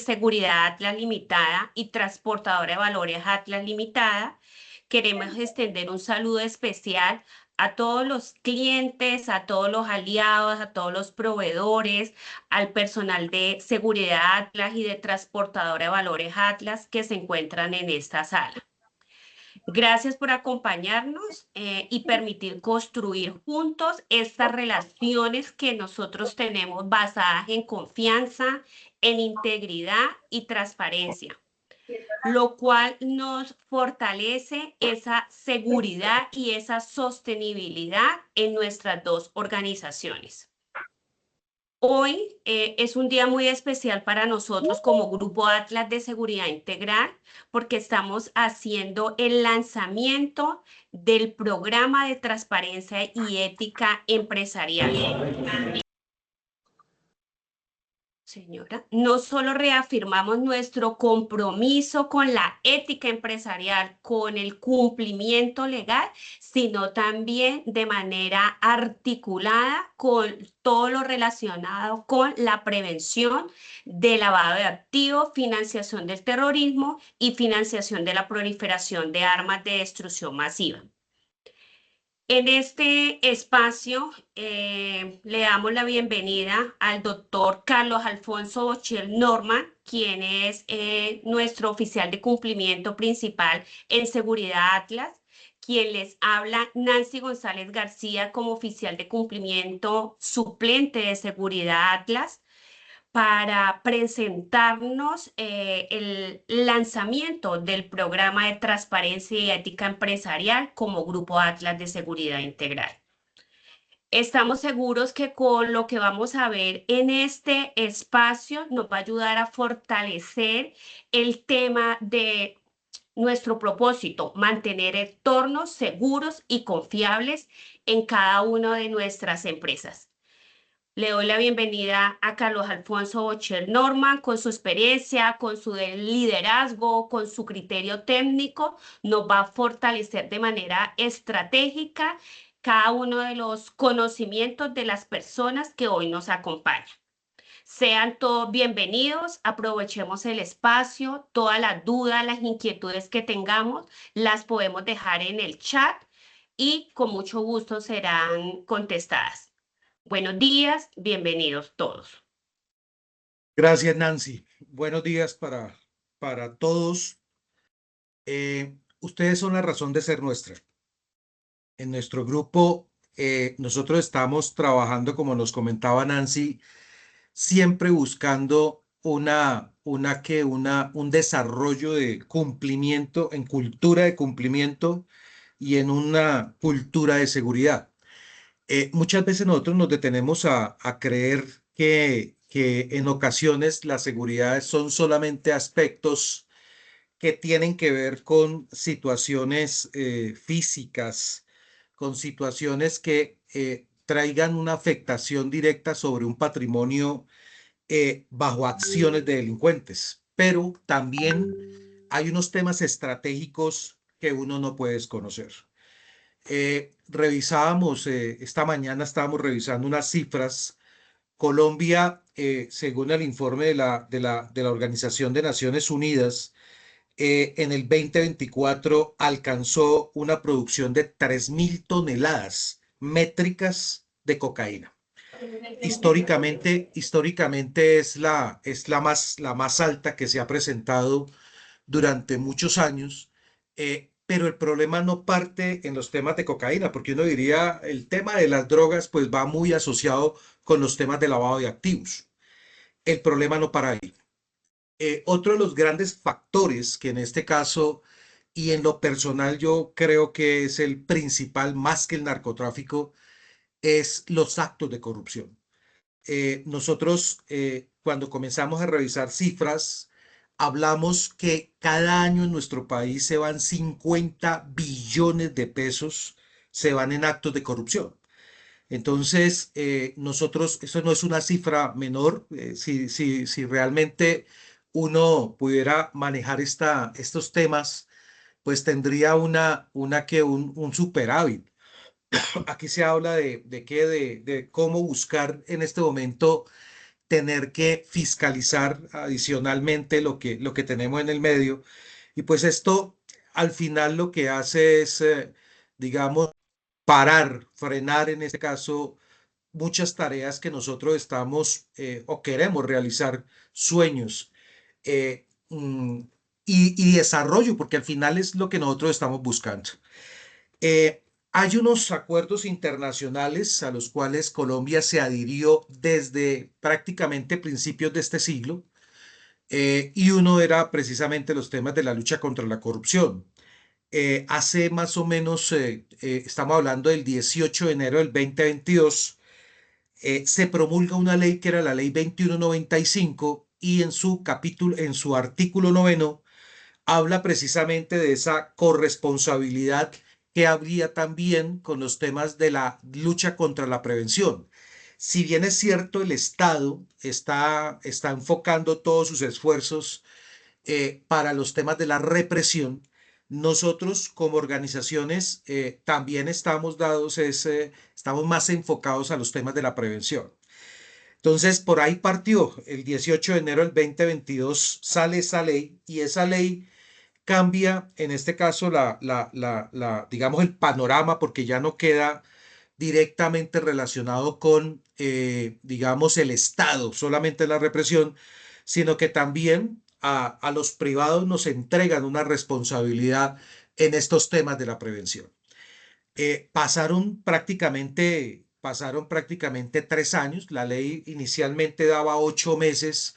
Seguridad Atlas Limitada y Transportadora de Valores Atlas Limitada, queremos extender un saludo especial a todos los clientes, a todos los aliados, a todos los proveedores, al personal de Seguridad Atlas y de Transportadora de Valores Atlas que se encuentran en esta sala. Gracias por acompañarnos y permitir construir juntos estas relaciones que nosotros tenemos basadas en confianza, en integridad y transparencia, lo cual nos fortalece esa seguridad y esa sostenibilidad en nuestras dos organizaciones. Hoy es un día muy especial para nosotros como Grupo Atlas de Seguridad Integral porque estamos haciendo el lanzamiento del programa de transparencia y ética empresarial. Señora, no solo reafirmamos nuestro compromiso con la ética empresarial, con el cumplimiento legal, sino también de manera articulada con todo lo relacionado con la prevención de lavado de activos, financiación del terrorismo y financiación de la proliferación de armas de destrucción masiva. En este espacio le damos la bienvenida al doctor Carlos Alfonso Bochel Norman, quien es nuestro oficial de cumplimiento principal en Seguridad Atlas, quien les habla Nancy González García como oficial de cumplimiento suplente de Seguridad Atlas para presentarnos el lanzamiento del programa de transparencia y ética empresarial como Grupo Atlas de Seguridad Integral. Estamos seguros que con lo que vamos a ver en este espacio nos va a ayudar a fortalecer el tema de nuestro propósito, mantener entornos seguros y confiables en cada una de nuestras empresas. Le doy la bienvenida a Carlos Alfonso Bochel Norman con su experiencia, con su liderazgo, con su criterio técnico. Nos va a fortalecer de manera estratégica cada uno de los conocimientos de las personas que hoy nos acompañan. Sean todos bienvenidos, aprovechemos el espacio, todas las dudas, las inquietudes que tengamos, las podemos dejar en el chat y con mucho gusto serán contestadas. Buenos días, bienvenidos todos. Gracias, Nancy. Buenos días para todos. Ustedes son la razón de ser nuestra. En nuestro grupo, nosotros estamos trabajando, como nos comentaba Nancy, siempre buscando un desarrollo de cumplimiento, en cultura de cumplimiento y en una cultura de seguridad. Muchas veces nosotros nos detenemos a creer que en ocasiones la seguridad son solamente aspectos que tienen que ver con situaciones físicas, con situaciones que traigan una afectación directa sobre un patrimonio bajo acciones de delincuentes. Pero también hay unos temas estratégicos que uno no puede desconocer. Esta mañana estábamos revisando unas cifras. Colombia, según el informe de la Organización de Naciones Unidas, en el 2024 alcanzó una producción de 3.000 toneladas métricas de cocaína. Históricamente es la más alta que se ha presentado durante muchos años, pero el problema no parte en los temas de cocaína, porque uno diría el tema de las drogas pues va muy asociado con los temas de lavado de activos. El problema no para ahí. Otro de los grandes factores que en este caso y en lo personal yo creo que es el principal más que el narcotráfico es los actos de corrupción. Nosotros cuando comenzamos a revisar cifras, hablamos que cada año en nuestro país se van 50 billones de pesos, se van en actos de corrupción. Entonces, nosotros, eso no es una cifra menor, si realmente uno pudiera manejar estos temas, pues tendría un superávit. Aquí se habla de cómo buscar en este momento tener que fiscalizar adicionalmente lo que tenemos en el medio. Y pues esto al final lo que hace es, digamos, parar, frenar en este caso muchas tareas que nosotros estamos o queremos realizar, sueños y desarrollo, porque al final es lo que nosotros estamos buscando. Eh, Hay unos acuerdos internacionales a los cuales Colombia se adhirió desde prácticamente principios de este siglo, y uno era precisamente los temas de la lucha contra la corrupción. Hace más o menos, estamos hablando del 18 de enero del 2022, se promulga una ley que era la ley 2195 y en su capítulo, en su artículo noveno, habla precisamente de esa corresponsabilidad que habría también con los temas de la lucha contra la prevención. Si bien es cierto, el Estado está enfocando todos sus esfuerzos para los temas de la represión, nosotros como organizaciones también estamos más enfocados a los temas de la prevención. Entonces, por ahí partió, el 18 de enero del 2022 sale esa ley y esa ley cambia, en este caso, digamos, el panorama, porque ya no queda directamente relacionado con, digamos, el Estado, solamente la represión, sino que también a los privados nos entregan una responsabilidad en estos temas de la prevención. Pasaron prácticamente 3 años. La ley inicialmente daba 8 meses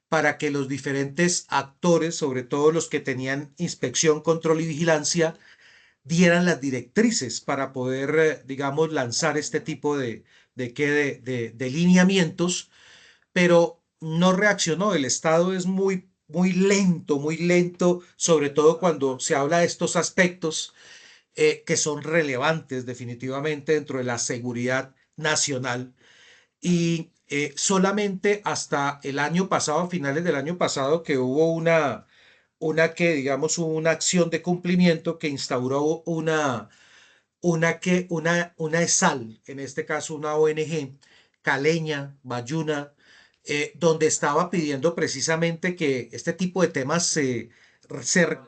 para que los diferentes actores, sobre todo los que tenían inspección, control y vigilancia, dieran las directrices para poder, digamos, lanzar este tipo de lineamientos, pero no reaccionó. El Estado es muy lento, sobre todo cuando se habla de estos aspectos que son relevantes definitivamente dentro de la seguridad nacional. Y solamente hasta el año pasado, a finales del año pasado, que hubo digamos, una acción de cumplimiento que instauró una ESAL, en este caso una ONG, caleña, bayuna, donde estaba pidiendo precisamente que este tipo de temas se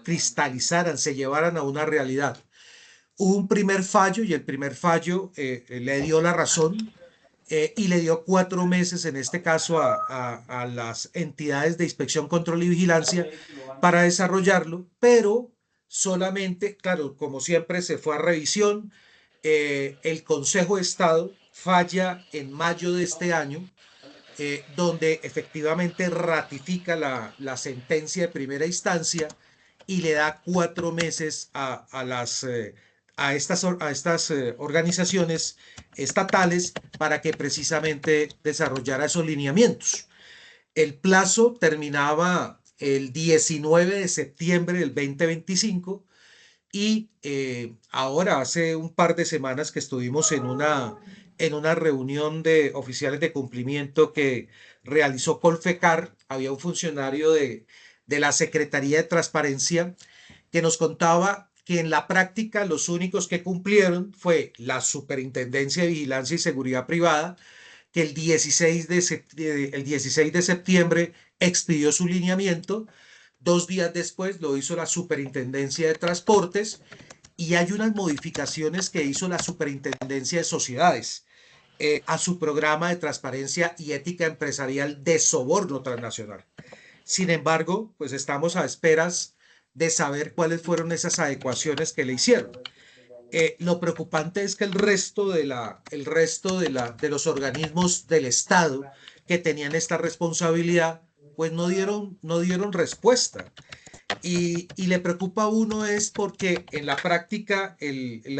cristalizaran, se llevaran a una realidad. Hubo un primer fallo y el primer fallo le dio la razón, y le dio 4 meses, en este caso, a las entidades de inspección, control y vigilancia para desarrollarlo, pero solamente, claro, como siempre, se fue a revisión. El Consejo de Estado falla en mayo de este año, donde efectivamente ratifica la sentencia de primera instancia y le da 4 meses a estas organizaciones estatales para que precisamente desarrollara esos lineamientos. El plazo terminaba el 19 de septiembre del 2025 y ahora hace un par de semanas que estuvimos en una reunión de oficiales de cumplimiento que realizó Colfecar. Había un funcionario de la Secretaría de Transparencia que nos contaba que en la práctica los únicos que cumplieron fue la Superintendencia de Vigilancia y Seguridad Privada, que el 16 de septiembre expidió su lineamiento. 2 días después lo hizo la Superintendencia de Transportes, y hay unas modificaciones que hizo la Superintendencia de Sociedades a su programa de transparencia y ética empresarial de soborno transnacional. Sin embargo, pues estamos a esperas de saber cuáles fueron esas adecuaciones que le hicieron. Lo preocupante es que el resto de los organismos del Estado que tenían esta responsabilidad, pues no dieron respuesta. Y le preocupa a uno es porque en la práctica el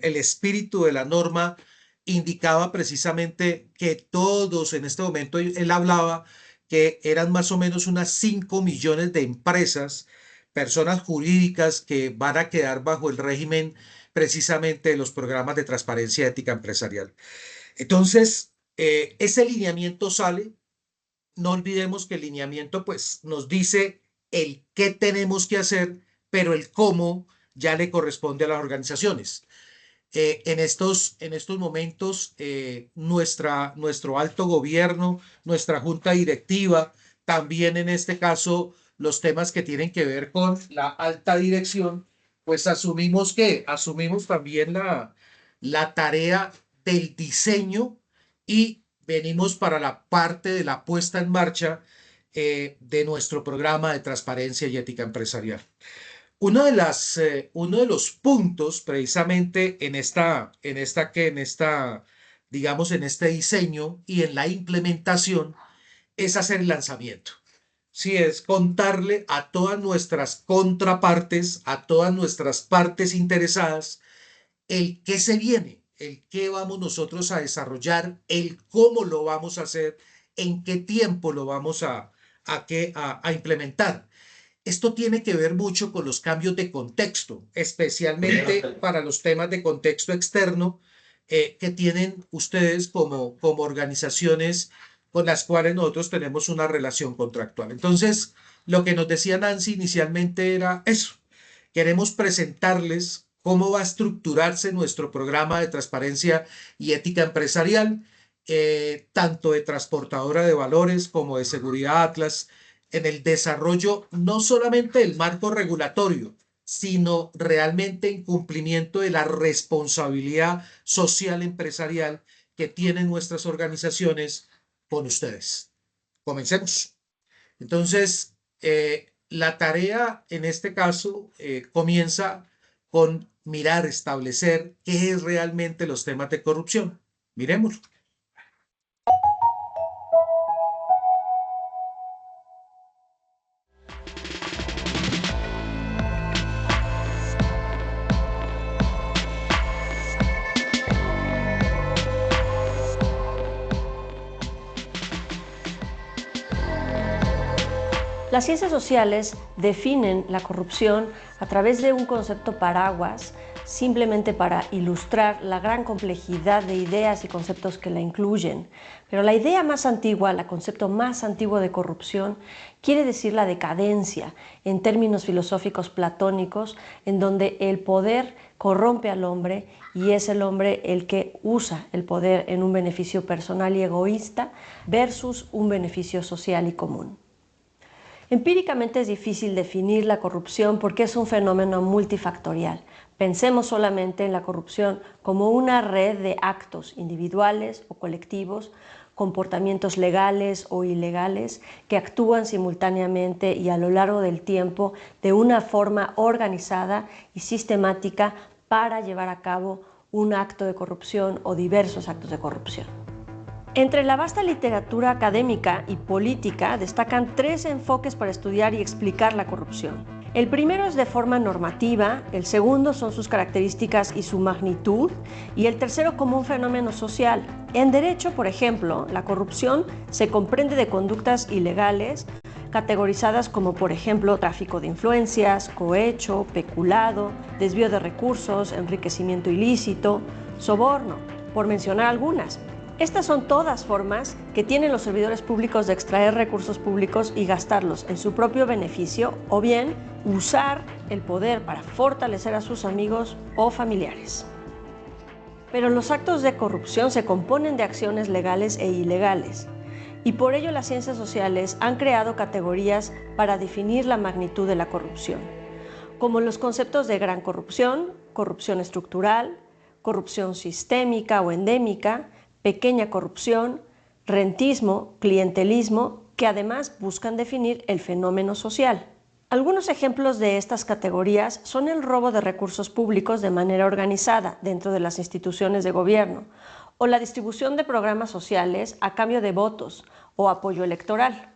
espíritu de la norma indicaba precisamente que todos en este momento, él hablaba que eran más o menos unas 5 millones de empresas, personas jurídicas que van a quedar bajo el régimen precisamente de los programas de transparencia ética empresarial. Entonces, ese lineamiento sale. No olvidemos que el lineamiento pues nos dice el qué tenemos que hacer, pero el cómo ya le corresponde a las organizaciones. en estos momentos, nuestro alto gobierno, nuestra junta directiva, también en este caso los temas que tienen que ver con la alta dirección, pues asumimos también la tarea del diseño y venimos para la parte de la puesta en marcha de nuestro programa de transparencia y ética empresarial. Uno de los puntos precisamente digamos, en este diseño y en la implementación es hacer el lanzamiento. Sí, es contarle a todas nuestras contrapartes, a todas nuestras partes interesadas, el qué se viene, el qué vamos nosotros a desarrollar, el cómo lo vamos a hacer, en qué tiempo lo vamos a implementar. Esto tiene que ver mucho con los cambios de contexto, especialmente para los temas de contexto externo que tienen ustedes como organizaciones con las cuales nosotros tenemos una relación contractual. Entonces, lo que nos decía Nancy inicialmente era eso. Queremos presentarles cómo va a estructurarse nuestro programa de transparencia y ética empresarial, tanto de transportadora de valores como de seguridad Atlas, en el desarrollo no solamente del marco regulatorio, sino realmente en cumplimiento de la responsabilidad social empresarial que tienen nuestras organizaciones con ustedes. Comencemos. Entonces, la tarea en este caso comienza con mirar, establecer qué es realmente los temas de corrupción. Miremoslo. Las ciencias sociales definen la corrupción a través de un concepto paraguas, simplemente para ilustrar la gran complejidad de ideas y conceptos que la incluyen. Pero la idea más antigua, el concepto más antiguo de corrupción, quiere decir la decadencia, en términos filosóficos platónicos, en donde el poder corrompe al hombre y es el hombre el que usa el poder en un beneficio personal y egoísta versus un beneficio social y común. Empíricamente es difícil definir la corrupción porque es un fenómeno multifactorial. Pensemos solamente en la corrupción como una red de actos individuales o colectivos, comportamientos legales o ilegales que actúan simultáneamente y a lo largo del tiempo de una forma organizada y sistemática para llevar a cabo un acto de corrupción o diversos actos de corrupción. Entre la vasta literatura académica y política destacan tres enfoques para estudiar y explicar la corrupción. El primero es de forma normativa, el segundo son sus características y su magnitud, y el tercero como un fenómeno social. En derecho, por ejemplo, la corrupción se comprende de conductas ilegales, categorizadas como, por ejemplo, tráfico de influencias, cohecho, peculado, desvío de recursos, enriquecimiento ilícito, soborno, por mencionar algunas. Estas son todas formas que tienen los servidores públicos de extraer recursos públicos y gastarlos en su propio beneficio o bien usar el poder para fortalecer a sus amigos o familiares. Pero los actos de corrupción se componen de acciones legales e ilegales y por ello las ciencias sociales han creado categorías para definir la magnitud de la corrupción, como los conceptos de gran corrupción, corrupción estructural, corrupción sistémica o endémica, pequeña corrupción, rentismo, clientelismo, que además buscan definir el fenómeno social. Algunos ejemplos de estas categorías son el robo de recursos públicos de manera organizada dentro de las instituciones de gobierno o la distribución de programas sociales a cambio de votos o apoyo electoral.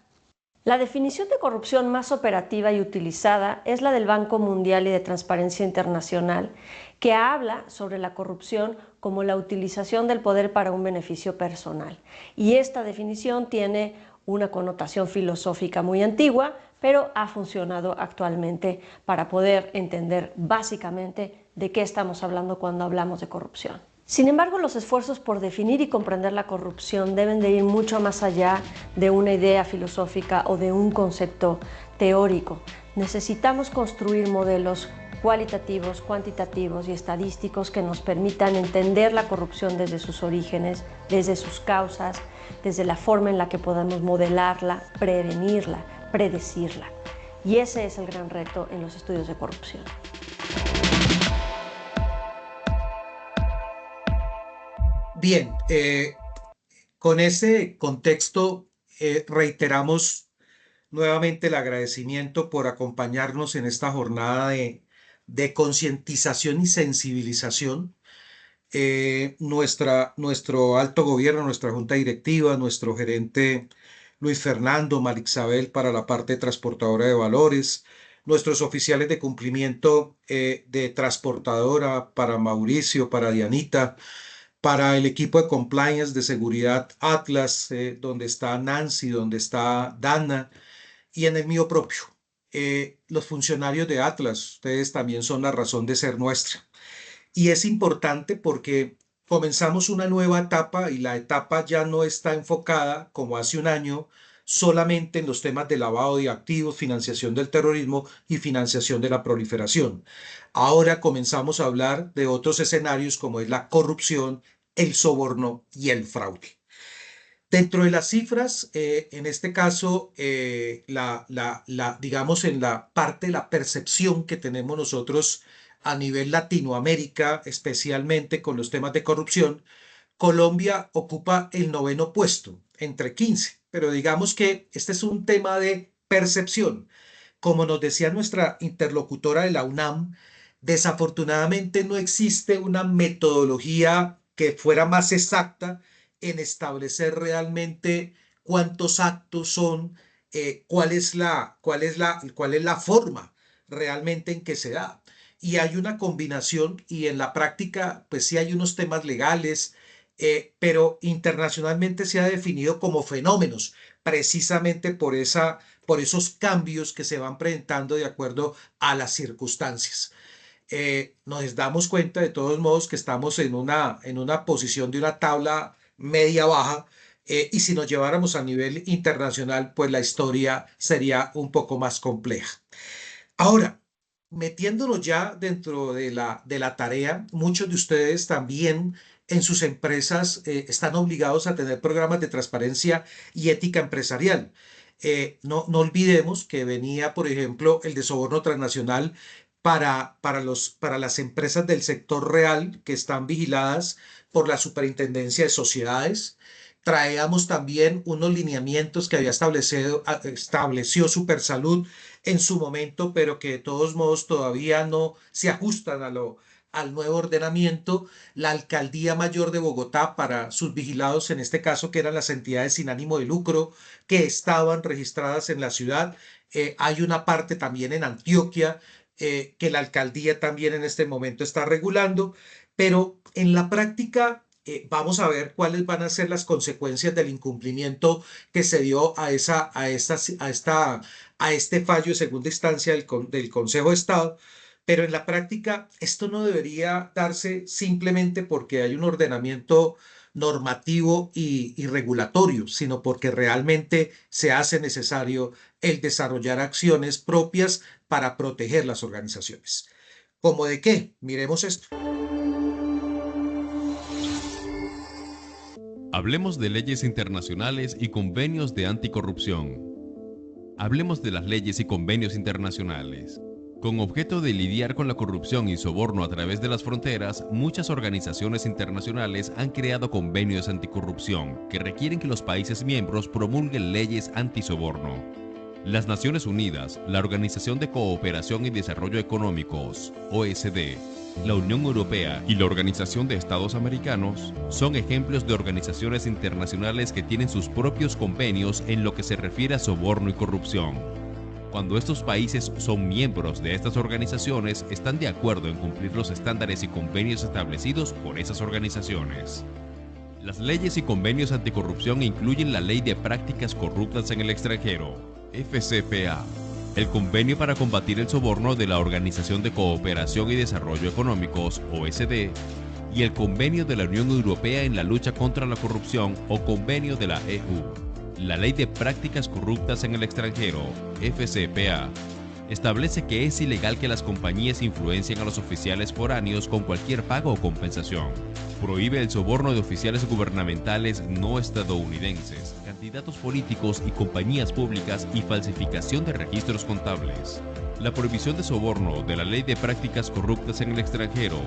La definición de corrupción más operativa y utilizada es la del Banco Mundial y de Transparencia Internacional, que habla sobre la corrupción como la utilización del poder para un beneficio personal. Y esta definición tiene una connotación filosófica muy antigua, pero ha funcionado actualmente para poder entender básicamente de qué estamos hablando cuando hablamos de corrupción. Sin embargo, los esfuerzos por definir y comprender la corrupción deben de ir mucho más allá de una idea filosófica o de un concepto teórico. Necesitamos construir modelos cualitativos, cuantitativos y estadísticos que nos permitan entender la corrupción desde sus orígenes, desde sus causas, desde la forma en la que podamos modelarla, prevenirla, predecirla. Y ese es el gran reto en los estudios de corrupción. Bien, con ese contexto reiteramos nuevamente el agradecimiento por acompañarnos en esta jornada de concientización y sensibilización. Nuestro alto gobierno, nuestra junta directiva, nuestro gerente Luis Fernando, Marixabel para la parte transportadora de valores, nuestros oficiales de cumplimiento de transportadora para Mauricio, para Dianita, para el equipo de compliance de seguridad Atlas, donde está Nancy, donde está Dana, y en el mío propio. Los funcionarios de Atlas, ustedes también son la razón de ser nuestra. Y es importante porque comenzamos una nueva etapa y la etapa ya no está enfocada, como hace un año, solamente en los temas de lavado de activos, financiación del terrorismo y financiación de la proliferación. Ahora comenzamos a hablar de otros escenarios como es la corrupción, el soborno y el fraude. Dentro de las cifras, en este caso, digamos en la parte de la percepción que tenemos nosotros a nivel Latinoamérica, especialmente con los temas de corrupción, Colombia ocupa el 9º puesto, entre 15, pero digamos que este es un tema de percepción. Como nos decía nuestra interlocutora de la UNAM, desafortunadamente no existe una metodología que fuera más exacta en establecer realmente cuántos actos son, cuál es la forma realmente en que se da. Y hay una combinación y en la práctica pues sí hay unos temas legales, pero internacionalmente se ha definido como fenómenos precisamente por esos cambios que se van presentando de acuerdo a las circunstancias. Nos damos cuenta de todos modos que estamos en una posición de una tabla media baja, y si nos lleváramos a nivel internacional, pues la historia sería un poco más compleja. Ahora, metiéndonos ya dentro de la tarea, muchos de ustedes también en sus empresas están obligados a tener programas de transparencia y ética empresarial. No olvidemos que venía, por ejemplo, el de soborno transnacional para las empresas del sector real que están vigiladas por la Superintendencia de Sociedades. Traíamos también unos lineamientos que había estableció Supersalud en su momento, pero que de todos modos todavía no se ajustan al nuevo ordenamiento. La Alcaldía Mayor de Bogotá para sus vigilados, en este caso que eran las entidades sin ánimo de lucro que estaban registradas en la ciudad. Hay una parte también en Antioquia que la alcaldía también en este momento está regulando, pero en la práctica vamos a ver cuáles van a ser las consecuencias del incumplimiento que se dio a este fallo de segunda instancia del Consejo de Estado. Pero en la práctica esto no debería darse simplemente porque hay un ordenamiento normativo y regulatorio, sino porque realmente se hace necesario el desarrollar acciones propias para proteger las organizaciones. ¿Cómo de qué? Miremos esto. Hablemos de leyes internacionales y convenios de anticorrupción. Hablemos de las leyes y convenios internacionales. Con objeto de lidiar con la corrupción y soborno a través de las fronteras, muchas organizaciones internacionales han creado convenios anticorrupción que requieren que los países miembros promulguen leyes antisoborno. Las Naciones Unidas, la Organización de Cooperación y Desarrollo Económicos, OSD, la Unión Europea y la Organización de Estados Americanos son ejemplos de organizaciones internacionales que tienen sus propios convenios en lo que se refiere a soborno y corrupción. Cuando estos países son miembros de estas organizaciones, están de acuerdo en cumplir los estándares y convenios establecidos por esas organizaciones. Las leyes y convenios anticorrupción incluyen la Ley de Prácticas Corruptas en el Extranjero, FCPA, el Convenio para combatir el soborno de la Organización de Cooperación y Desarrollo Económicos, OSD, y el Convenio de la Unión Europea en la lucha contra la corrupción o Convenio de la EU. La Ley de Prácticas Corruptas en el Extranjero, FCPA, establece que es ilegal que las compañías influencien a los oficiales foráneos con cualquier pago o compensación. Prohíbe el soborno de oficiales gubernamentales no estadounidenses, candidatos políticos y compañías públicas y falsificación de registros contables. La prohibición de soborno de la Ley de Prácticas Corruptas en el Extranjero,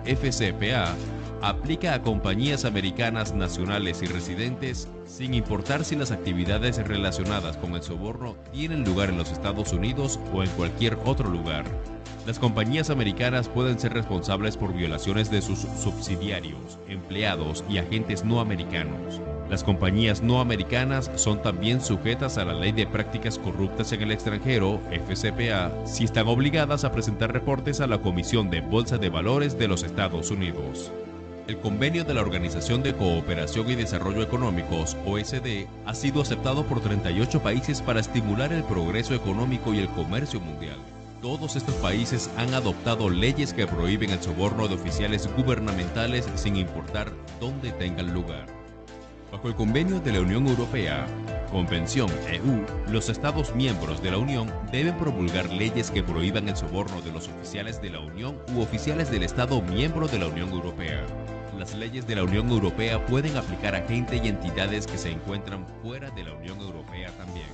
FCPA, aplica a compañías americanas nacionales y residentes sin importar si las actividades relacionadas con el soborno tienen lugar en los Estados Unidos o en cualquier otro lugar. Las compañías americanas pueden ser responsables por violaciones de sus subsidiarios, empleados y agentes no americanos. Las compañías no americanas son también sujetas a la Ley de Prácticas Corruptas en el Extranjero, FCPA, si están obligadas a presentar reportes a la Comisión de Bolsa de Valores de los Estados Unidos. El convenio de la Organización de Cooperación y Desarrollo Económicos, OECD, ha sido aceptado por 38 países para estimular el progreso económico y el comercio mundial. Todos estos países han adoptado leyes que prohíben el soborno de oficiales gubernamentales sin importar dónde tengan lugar. Bajo el convenio de la Unión Europea, Convención EU, los Estados miembros de la Unión deben promulgar leyes que prohíban el soborno de los oficiales de la Unión u oficiales del Estado miembro de la Unión Europea. Las leyes de la Unión Europea pueden aplicar a gente y entidades que se encuentran fuera de la Unión Europea también.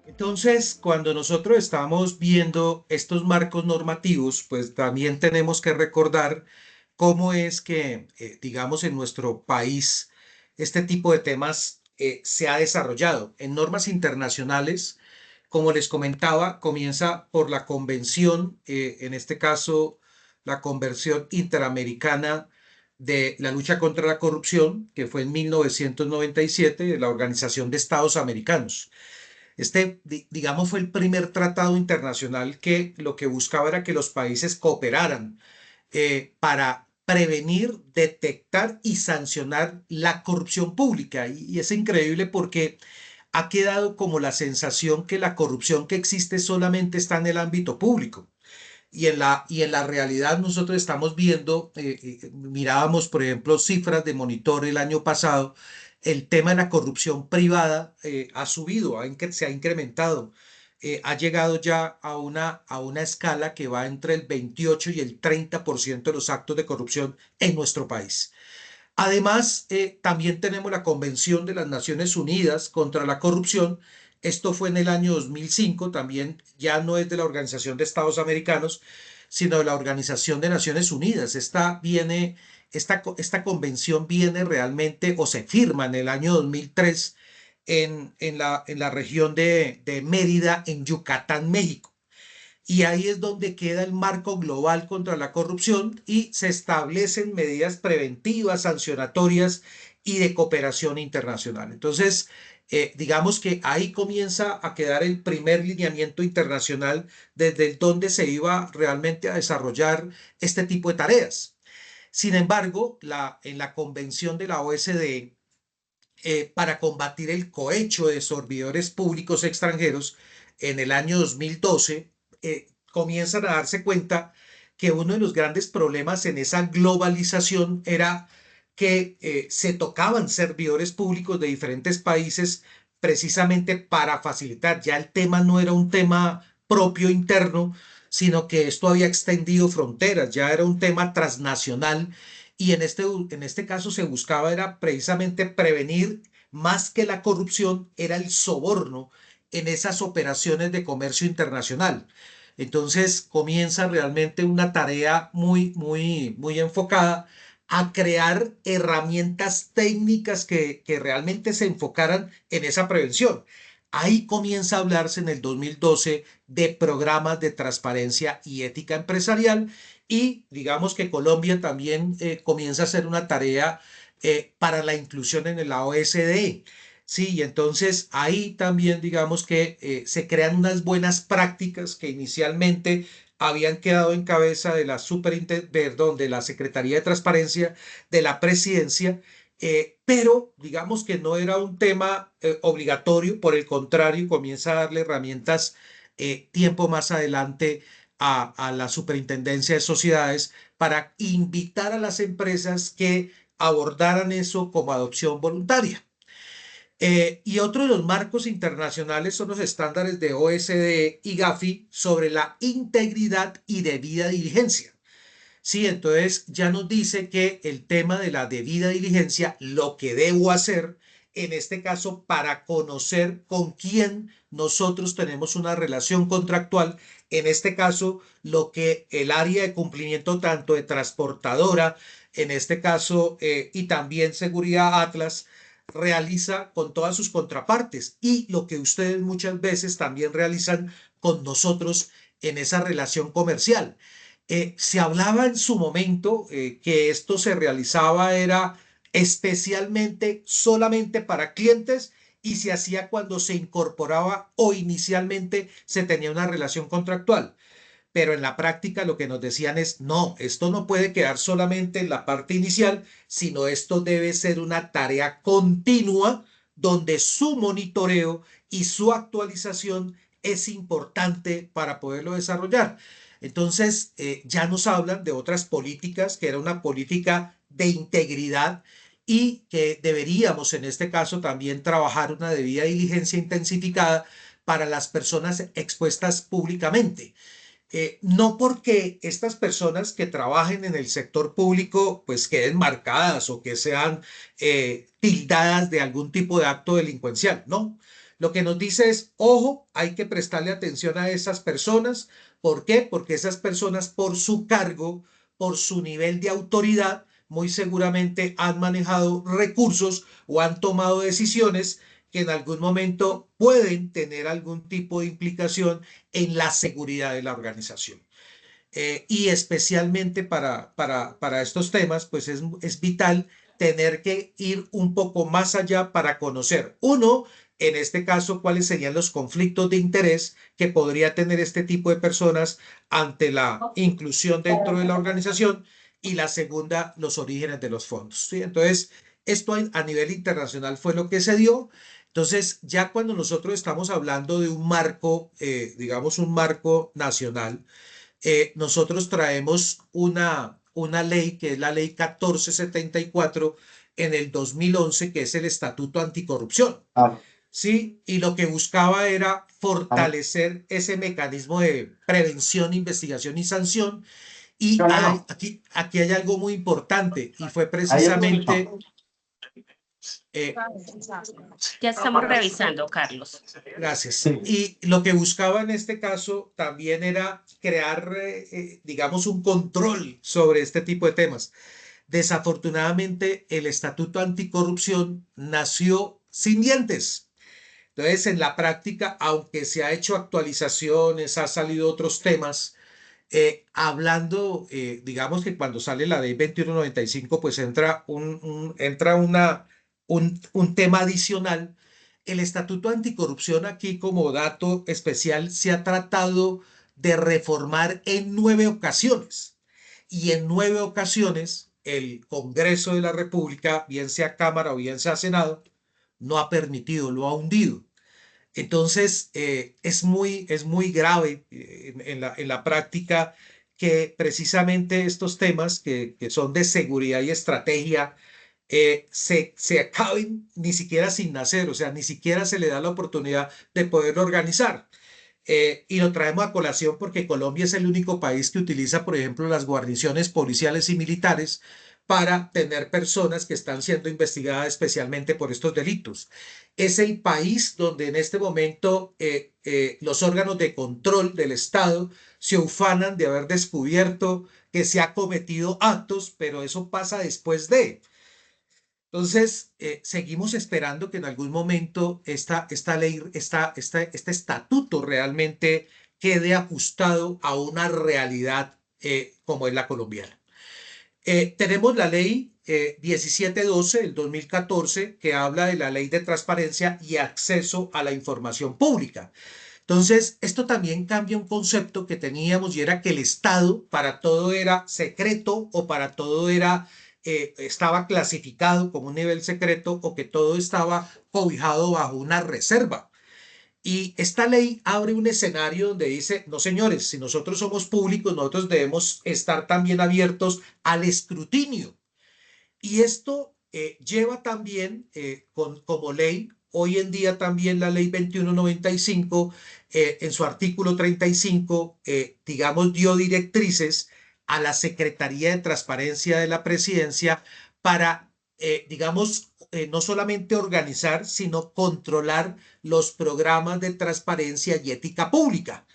Entonces, cuando nosotros estamos viendo estos marcos normativos, pues también tenemos que recordar cómo es que, digamos, en nuestro país este tipo de temas se ha desarrollado. En normas internacionales, como les comentaba, comienza por la convención, en este caso, la Convención Interamericana de la Lucha contra la Corrupción, que fue en 1997, de la Organización de Estados Americanos. Digamos, fue el primer tratado internacional que lo que buscaba era que los países cooperaran para prevenir, detectar y sancionar la corrupción pública. Y es increíble porque ha quedado como la sensación que la corrupción que existe solamente está en el ámbito público. Y en la realidad nosotros estamos viendo, mirábamos por ejemplo cifras de Monitor el año pasado, el tema de la corrupción privada ha subido, se ha incrementado, ha llegado ya a una escala que va entre el 28 y el 30% de los actos de corrupción en nuestro país. Además, también tenemos la Convención de las Naciones Unidas contra la Corrupción. Esto fue en el año 2005, también ya no es de la Organización de Estados Americanos, sino de la Organización de Naciones Unidas. Esta convención viene realmente o se firma en el año 2003 en la región de Mérida, en Yucatán, México. Y ahí es donde queda el marco global contra la corrupción y se establecen medidas preventivas, sancionatorias y de cooperación internacional. Entonces, digamos que ahí comienza a quedar el primer lineamiento internacional desde donde se iba realmente a desarrollar este tipo de tareas. Sin embargo, en la convención de la OSD, para combatir el cohecho de servidores públicos extranjeros, en el año 2012, comienzan a darse cuenta que uno de los grandes problemas en esa globalización era que se tocaban servidores públicos de diferentes países precisamente para facilitar. Ya el tema no era un tema propio interno, sino que esto había extendido fronteras, ya era un tema transnacional y en este caso se buscaba era precisamente prevenir más que la corrupción, era el soborno en esas operaciones de comercio internacional. Entonces comienza realmente una tarea muy enfocada a crear herramientas técnicas que realmente se enfocaran en esa prevención. Ahí comienza a hablarse en el 2012 de programas de transparencia y ética empresarial y digamos que Colombia también comienza a hacer una tarea para la inclusión en la OSD. Sí, y entonces ahí también digamos que se crean unas buenas prácticas que inicialmente habían quedado en cabeza de de la Secretaría de Transparencia de la Presidencia, pero digamos que no era un tema obligatorio, por el contrario, comienza a darle herramientas tiempo más adelante a la Superintendencia de Sociedades para invitar a las empresas que abordaran eso como adopción voluntaria. Y otro de los marcos internacionales son los estándares de OSD y GAFI sobre la integridad y debida diligencia. Sí, entonces ya nos dice que el tema de la debida diligencia, lo que debo hacer, en este caso, para conocer con quién nosotros tenemos una relación contractual, en este caso, lo que el área de cumplimiento tanto de transportadora, en este caso, y también Seguridad Atlas, realiza con todas sus contrapartes y lo que ustedes muchas veces también realizan con nosotros en esa relación comercial. Se hablaba en su momento que esto se realizaba era especialmente solamente para clientes y se hacía cuando se incorporaba o inicialmente se tenía una relación contractual. Pero en la práctica lo que nos decían es, no, esto no puede quedar solamente en la parte inicial, sino esto debe ser una tarea continua donde su monitoreo y su actualización es importante para poderlo desarrollar. Entonces, ya nos hablan de otras políticas, que era una política de integridad y que deberíamos en este caso también trabajar una debida diligencia intensificada para las personas expuestas públicamente. No porque estas personas que trabajen en el sector público pues queden marcadas o que sean tildadas de algún tipo de acto delincuencial, no. Lo que nos dice es, ojo, hay que prestarle atención a esas personas. ¿Por qué? Porque esas personas por su cargo, por su nivel de autoridad, muy seguramente han manejado recursos o han tomado decisiones que en algún momento pueden tener algún tipo de implicación en la seguridad de la organización. Y especialmente para estos temas, pues es vital tener que ir un poco más allá para conocer, uno, en este caso, cuáles serían los conflictos de interés que podría tener este tipo de personas ante la inclusión dentro de la organización y la segunda, los orígenes de los fondos. ¿Sí? Entonces, esto a nivel internacional fue lo que se dio. Entonces, ya cuando nosotros estamos hablando de un marco, digamos un marco nacional, nosotros traemos una ley que es la ley 1474 en el 2011, que es el Estatuto Anticorrupción. Sí, y lo que buscaba era fortalecer ese mecanismo de prevención, investigación y sanción. Y aquí hay algo muy importante y fue precisamente Ya estamos revisando, Carlos. Gracias. Y lo que buscaba en este caso también era crear, digamos, un control sobre este tipo de temas. Desafortunadamente, el Estatuto Anticorrupción nació sin dientes. Entonces, en la práctica, aunque se ha hecho actualizaciones, ha salido otros temas, hablando, digamos que cuando sale la ley 2195, pues entra un tema adicional. El Estatuto Anticorrupción aquí como dato especial se ha tratado de reformar en 9 ocasiones y en 9 ocasiones el Congreso de la República, bien sea Cámara o bien sea Senado, no ha permitido, lo ha hundido. Entonces, es muy grave en la práctica que precisamente estos temas que son de seguridad y estrategia se acaben ni siquiera sin nacer, o sea, ni siquiera se le da la oportunidad de poderlo organizar. Y lo traemos a colación porque Colombia es el único país que utiliza, por ejemplo, las guarniciones policiales y militares para tener personas que están siendo investigadas especialmente por estos delitos. Es el país donde en este momento los órganos de control del Estado se ufanan de haber descubierto que se ha cometido actos, pero eso pasa después de. Entonces, seguimos esperando que en algún momento esta ley, este estatuto realmente quede ajustado a una realidad como es la colombiana. Tenemos la ley 1712 del 2014 que habla de la ley de transparencia y acceso a la información pública. Entonces, esto también cambia un concepto que teníamos y era que el Estado para todo era secreto o para todo estaba clasificado como un nivel secreto o que todo estaba cobijado bajo una reserva. Y esta ley abre un escenario donde dice, no señores, si nosotros somos públicos, nosotros debemos estar también abiertos al escrutinio. Y esto lleva también como ley hoy en día también la ley 2195, en su artículo 35, digamos, dio directrices a la Secretaría de Transparencia de la Presidencia para, digamos, no solamente organizar, sino controlar los programas de transparencia y ética pública.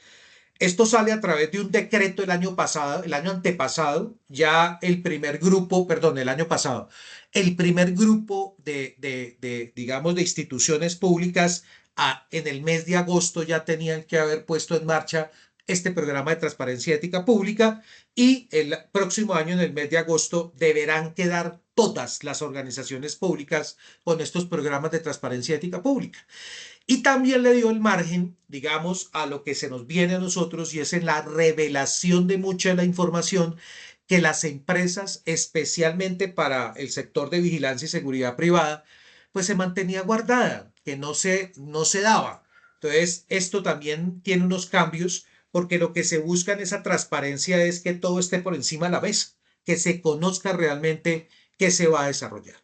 Esto sale a través de un decreto el año pasado, el año antepasado, ya el primer grupo, perdón, el año pasado, el primer grupo digamos, de instituciones públicas en el mes de agosto ya tenían que haber puesto en marcha este programa de transparencia y ética pública, y el próximo año, en el mes de agosto, deberán quedar todas las organizaciones públicas con estos programas de transparencia y ética pública. Y también le dio el margen, digamos, a lo que se nos viene a nosotros, y es en la revelación de mucha de la información que las empresas, especialmente para el sector de vigilancia y seguridad privada, pues se mantenía guardada, que no se daba. Entonces, esto también tiene unos cambios, porque lo que se busca en esa transparencia es que todo esté por encima de la mesa, que se conozca realmente qué se va a desarrollar.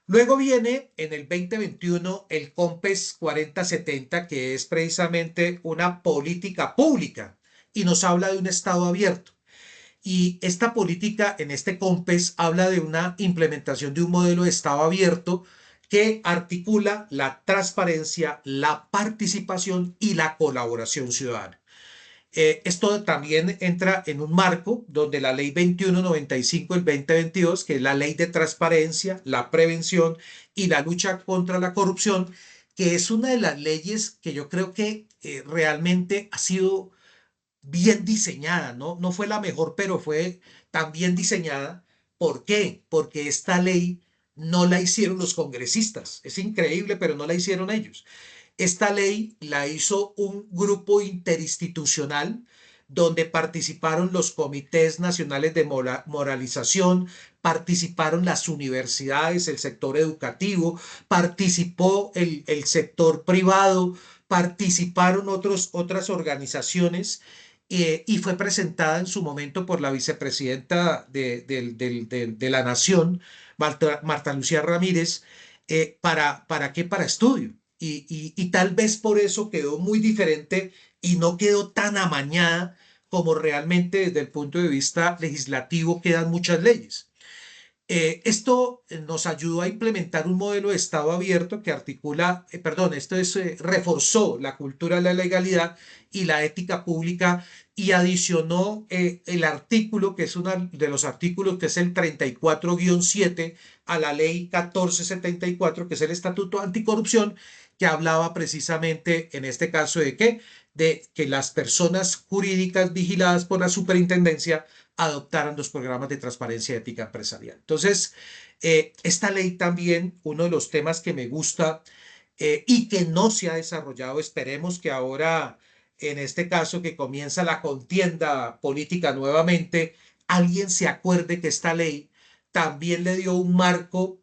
Luego viene en el 2021 el COMPES 4070, que es precisamente una política pública y nos habla de un Estado abierto. Y esta política en este COMPES habla de una implementación de un modelo de Estado abierto que articula la transparencia, la participación y la colaboración ciudadana. Esto también entra en un marco donde la ley 2195 del 2022, que es la ley de transparencia, la prevención y la lucha contra la corrupción, que es una de las leyes que yo creo que realmente ha sido bien diseñada, ¿no? No fue la mejor, pero fue tan bien diseñada. ¿Por qué? Porque esta ley no la hicieron los congresistas. Es increíble, pero no la hicieron ellos. Esta ley la hizo un grupo interinstitucional donde participaron los comités nacionales de moralización, participaron las universidades, el sector educativo, participó el sector privado, participaron otras organizaciones, y fue presentada en su momento por la vicepresidenta de la Nación, Marta Lucía Ramírez, ¿para qué? Para estudio. Y tal vez por eso quedó muy diferente y no quedó tan amañada como realmente desde el punto de vista legislativo quedan muchas leyes. Esto nos ayudó a implementar un modelo de Estado abierto que articula, reforzó la cultura de la legalidad y la ética pública, y adicionó el artículo, que es uno de los artículos, que es el 34-7 a la ley 1474, que es el Estatuto Anticorrupción, que hablaba precisamente en este caso de qué, de que las personas jurídicas vigiladas por la superintendencia adoptaran los programas de transparencia y ética empresarial. Entonces, esta ley también, uno de los temas que me gusta y que no se ha desarrollado, esperemos que ahora, en este caso que comienza la contienda política nuevamente, alguien se acuerde que esta ley también le dio un marco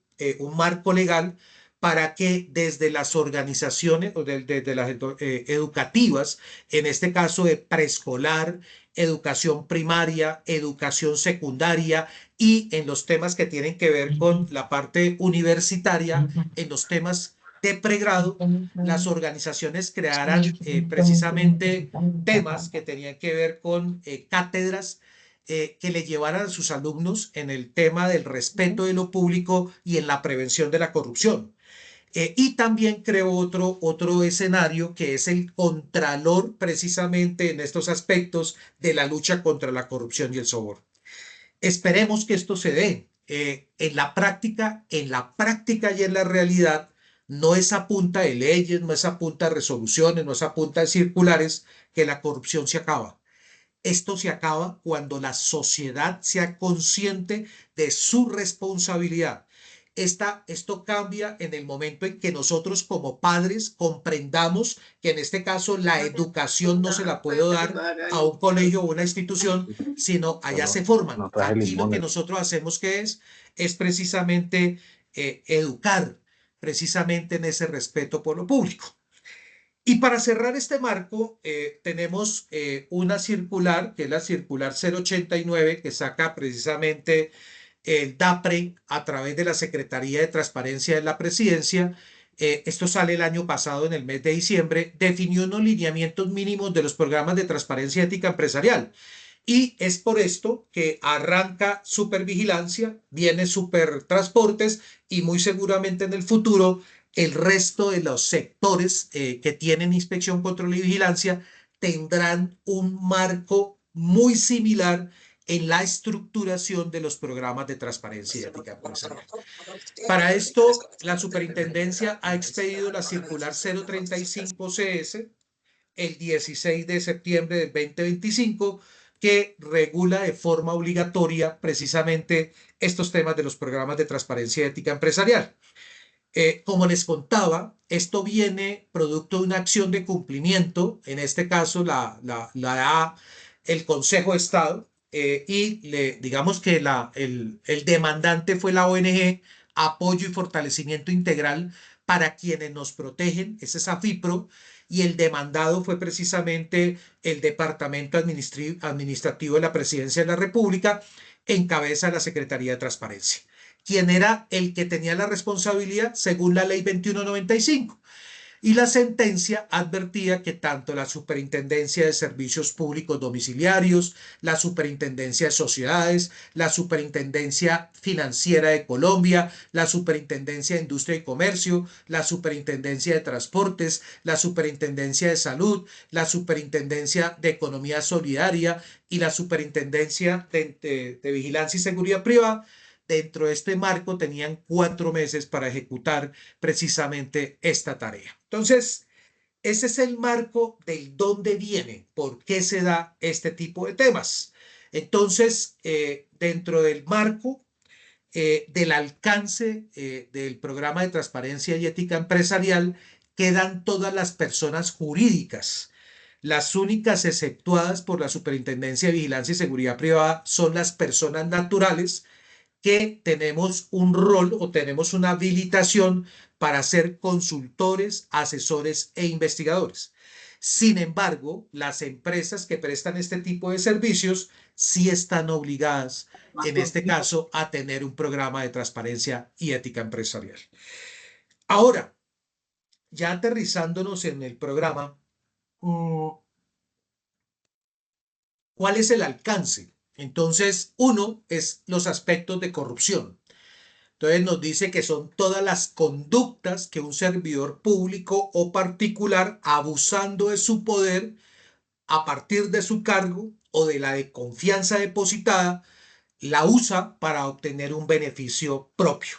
legal para que desde las organizaciones o desde las educativas, en este caso de preescolar, educación primaria, educación secundaria, y en los temas que tienen que ver con la parte universitaria, en los temas de pregrado, las organizaciones crearan precisamente temas que tenían que ver con cátedras que le llevaran a sus alumnos en el tema del respeto de lo público y en la prevención de la corrupción. Y también creo otro escenario, que es el contralor, precisamente en estos aspectos de la lucha contra la corrupción y el soborno. Esperemos que esto se dé. En la práctica y en la realidad, no es a punta de leyes, no es a punta de resoluciones, no es a punta de circulares que la corrupción se acaba. Esto se acaba cuando la sociedad sea consciente de su responsabilidad. Esto cambia en el momento en que nosotros como padres comprendamos que en este caso la educación no se la puedo dar a un colegio o una institución, sino allá se forman. Aquí lo que nosotros hacemos es precisamente educar precisamente en ese respeto por lo público. Y para cerrar este marco, tenemos una circular, que es la circular 089, que saca precisamente el DAPRE a través de la Secretaría de Transparencia de la Presidencia, esto sale el año pasado en el mes de diciembre, definió unos lineamientos mínimos de los programas de transparencia ética empresarial. Y es por esto que arranca Supervigilancia, viene Supertransportes y muy seguramente en el futuro el resto de los sectores que tienen inspección, control y vigilancia tendrán un marco muy similar en la estructuración de los programas de transparencia y ética empresarial. Para esto, la superintendencia ha expedido la circular 035 CS el 16 de septiembre del 2025, que regula de forma obligatoria precisamente estos temas de los programas de transparencia y ética empresarial. Como les contaba, esto viene producto de una acción de cumplimiento, en este caso la da el Consejo de Estado, y digamos que el demandante fue la ONG Apoyo y Fortalecimiento Integral para quienes nos protegen, ese es AFIPRO, y el demandado fue precisamente el Departamento Administrativo de la Presidencia de la República, en cabeza de la Secretaría de Transparencia, quien era el que tenía la responsabilidad según la ley 2195. Y la sentencia advertía que tanto la Superintendencia de Servicios Públicos Domiciliarios, la Superintendencia de Sociedades, la Superintendencia Financiera de Colombia, la Superintendencia de Industria y Comercio, la Superintendencia de Transportes, la Superintendencia de Salud, la Superintendencia de Economía Solidaria y la Superintendencia de Vigilancia y Seguridad Privada, dentro de este marco tenían 4 meses para ejecutar precisamente esta tarea. Entonces, ese es el marco del dónde viene, por qué se da este tipo de temas. Entonces, dentro del marco del alcance del programa de transparencia y ética empresarial, quedan todas las personas jurídicas. Las únicas exceptuadas por la Superintendencia de Vigilancia y Seguridad Privada son las personas naturales, que tenemos un rol o tenemos una habilitación para ser consultores, asesores e investigadores. Sin embargo, las empresas que prestan este tipo de servicios sí están obligadas, en este caso, a tener un programa de transparencia y ética empresarial. Ahora, ya aterrizándonos en el programa, ¿cuál es el alcance? Entonces, uno es los aspectos de corrupción. Entonces nos dice que son todas las conductas que un servidor público o particular, abusando de su poder a partir de su cargo o de la confianza depositada, la usa para obtener un beneficio propio.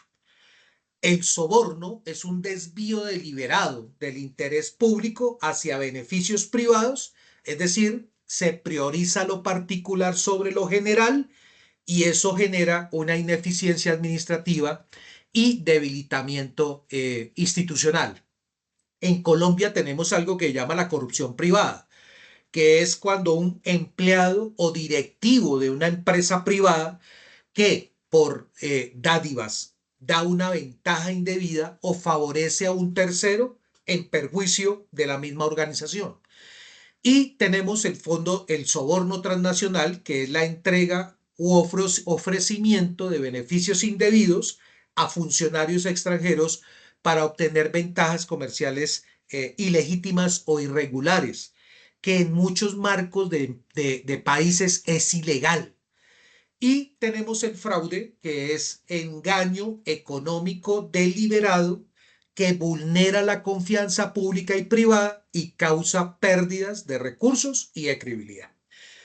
El soborno es un desvío deliberado del interés público hacia beneficios privados, es decir, se prioriza lo particular sobre lo general y eso genera una ineficiencia administrativa y debilitamiento institucional. En Colombia tenemos algo que se llama la corrupción privada, que es cuando un empleado o directivo de una empresa privada que por dádivas da una ventaja indebida o favorece a un tercero en perjuicio de la misma organización. Y tenemos el fondo, el soborno transnacional, que es la entrega u ofrecimiento de beneficios indebidos a funcionarios extranjeros para obtener ventajas comerciales ilegítimas o irregulares, que en muchos marcos de países es ilegal. Y tenemos el fraude, que es engaño económico deliberado que vulnera la confianza pública y privada y causa pérdidas de recursos y de credibilidad.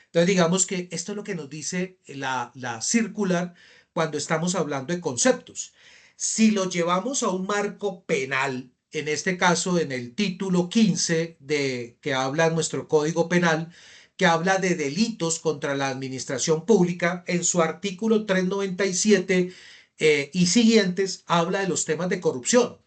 Entonces, digamos que esto es lo que nos dice la circular cuando estamos hablando de conceptos. Si lo llevamos a un marco penal, en este caso en el título 15 que habla nuestro Código Penal, que habla de delitos contra la administración pública, en su artículo 397 y siguientes habla de los temas de corrupción.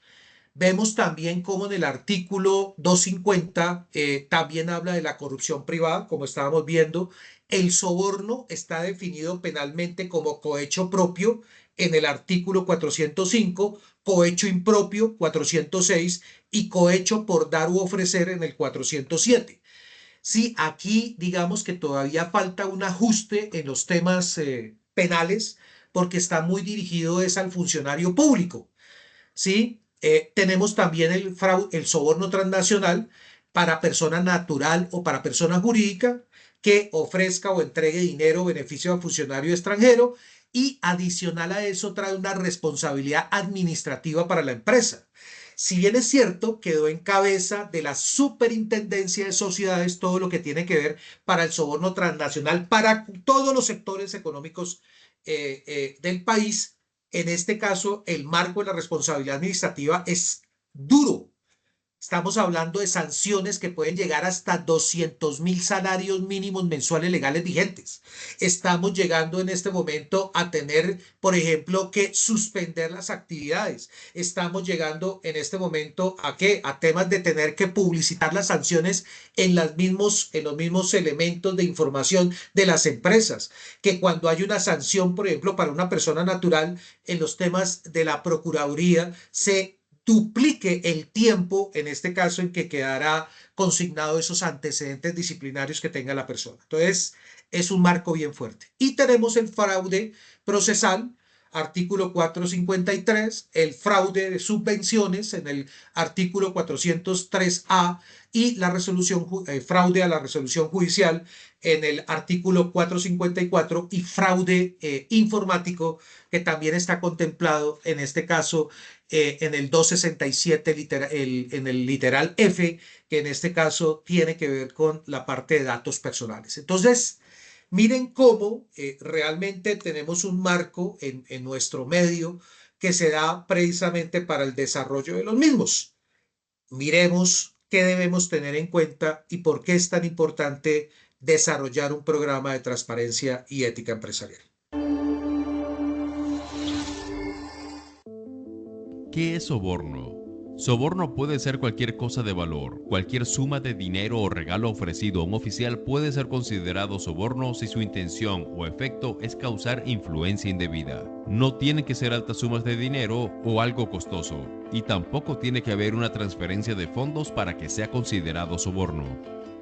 Vemos también como en el artículo 250 también habla de la corrupción privada, como estábamos viendo. El soborno está definido penalmente como cohecho propio en el artículo 405, cohecho impropio 406 y cohecho por dar u ofrecer en el 407. Sí, aquí digamos que todavía falta un ajuste en los temas penales porque está muy dirigido es al funcionario público. ¿Sí? Tenemos también el soborno transnacional para persona natural o para persona jurídica que ofrezca o entregue dinero o beneficio a funcionario extranjero, y adicional a eso trae una responsabilidad administrativa para la empresa. Si bien es cierto, quedó en cabeza de la Superintendencia de Sociedades todo lo que tiene que ver para el soborno transnacional para todos los sectores económicos del país. En este caso, el marco de la responsabilidad administrativa es duro. Estamos hablando de sanciones que pueden llegar hasta 200.000 salarios mínimos mensuales legales vigentes. Estamos llegando en este momento a tener, por ejemplo, que suspender las actividades. Estamos llegando en este momento a ¿qué? A temas de tener que publicitar las sanciones en los mismos elementos de información de las empresas. Que cuando hay una sanción, por ejemplo, para una persona natural, en los temas de la Procuraduría se duplique el tiempo, en este caso, en que quedará consignado esos antecedentes disciplinarios que tenga la persona. Entonces, es un marco bien fuerte. Y tenemos el fraude procesal, artículo 453, el fraude de subvenciones en el artículo 403A, y la fraude a la resolución judicial en el artículo 454, y fraude informático, que también está contemplado en este caso en el 267, en el literal F, que en este caso tiene que ver con la parte de datos personales. Entonces, miren cómo realmente tenemos un marco en nuestro medio que se da precisamente para el desarrollo de los mismos. Miremos qué debemos tener en cuenta y por qué es tan importante desarrollar un programa de transparencia y ética empresarial. ¿Qué es soborno? Soborno puede ser cualquier cosa de valor. Cualquier suma de dinero o regalo ofrecido a un oficial puede ser considerado soborno si su intención o efecto es causar influencia indebida. No tienen que ser altas sumas de dinero o algo costoso, y tampoco tiene que haber una transferencia de fondos para que sea considerado soborno.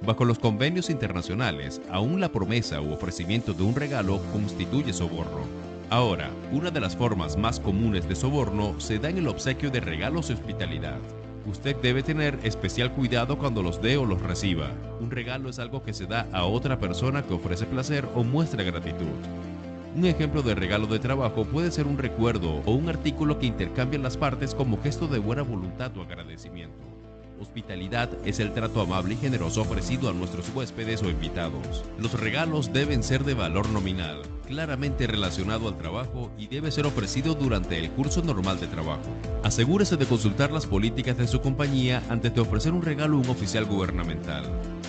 Bajo los convenios internacionales, aún la promesa u ofrecimiento de un regalo constituye soborno. Ahora, una de las formas más comunes de soborno se da en el obsequio de regalos y hospitalidad. Usted debe tener especial cuidado cuando los dé o los reciba. Un regalo es algo que se da a otra persona que ofrece placer o muestra gratitud. Un ejemplo de regalo de trabajo puede ser un recuerdo o un artículo que intercambian las partes como gesto de buena voluntad o agradecimiento. Hospitalidad es el trato amable y generoso ofrecido a nuestros huéspedes o invitados. Los regalos deben ser de valor nominal, claramente relacionado al trabajo, y debe ser ofrecido durante el curso normal de trabajo. Asegúrese de consultar las políticas de su compañía antes de ofrecer un regalo a un oficial gubernamental.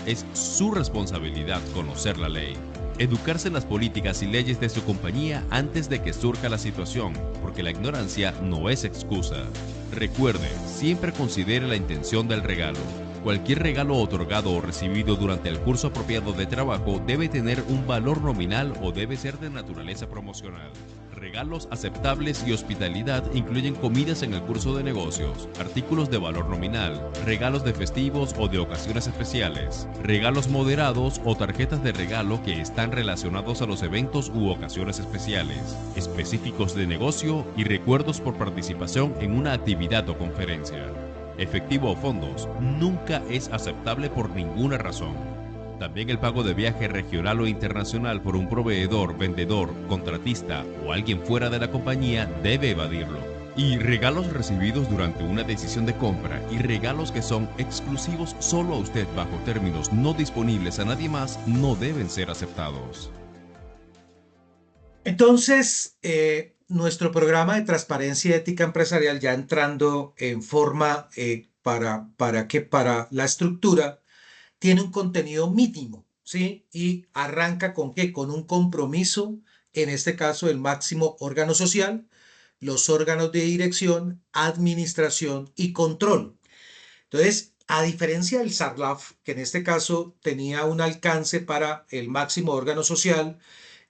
Es su responsabilidad conocer la ley. Educarse en las políticas y leyes de su compañía antes de que surja la situación, porque la ignorancia no es excusa. Recuerde, siempre considere la intención del regalo. Cualquier regalo otorgado o recibido durante el curso apropiado de trabajo debe tener un valor nominal o debe ser de naturaleza promocional. Regalos aceptables y hospitalidad incluyen comidas en el curso de negocios, artículos de valor nominal, regalos de festivos o de ocasiones especiales, regalos moderados o tarjetas de regalo que están relacionados a los eventos u ocasiones especiales, específicos de negocio y recuerdos por participación en una actividad o conferencia. Efectivo o fondos nunca es aceptable por ninguna razón. También el pago de viaje regional o internacional por un proveedor, vendedor, contratista o alguien fuera de la compañía debe evadirlo. Y regalos recibidos durante una decisión de compra y regalos que son exclusivos solo a usted bajo términos no disponibles a nadie más no deben ser aceptados. Entonces, nuestro programa de transparencia y ética empresarial, ya entrando en forma para la estructura, tiene un contenido mínimo, ¿sí? Y arranca ¿con qué? Con un compromiso, en este caso el máximo órgano social, los órganos de dirección, administración y control. Entonces, a diferencia del SARLAF, que en este caso tenía un alcance para el máximo órgano social,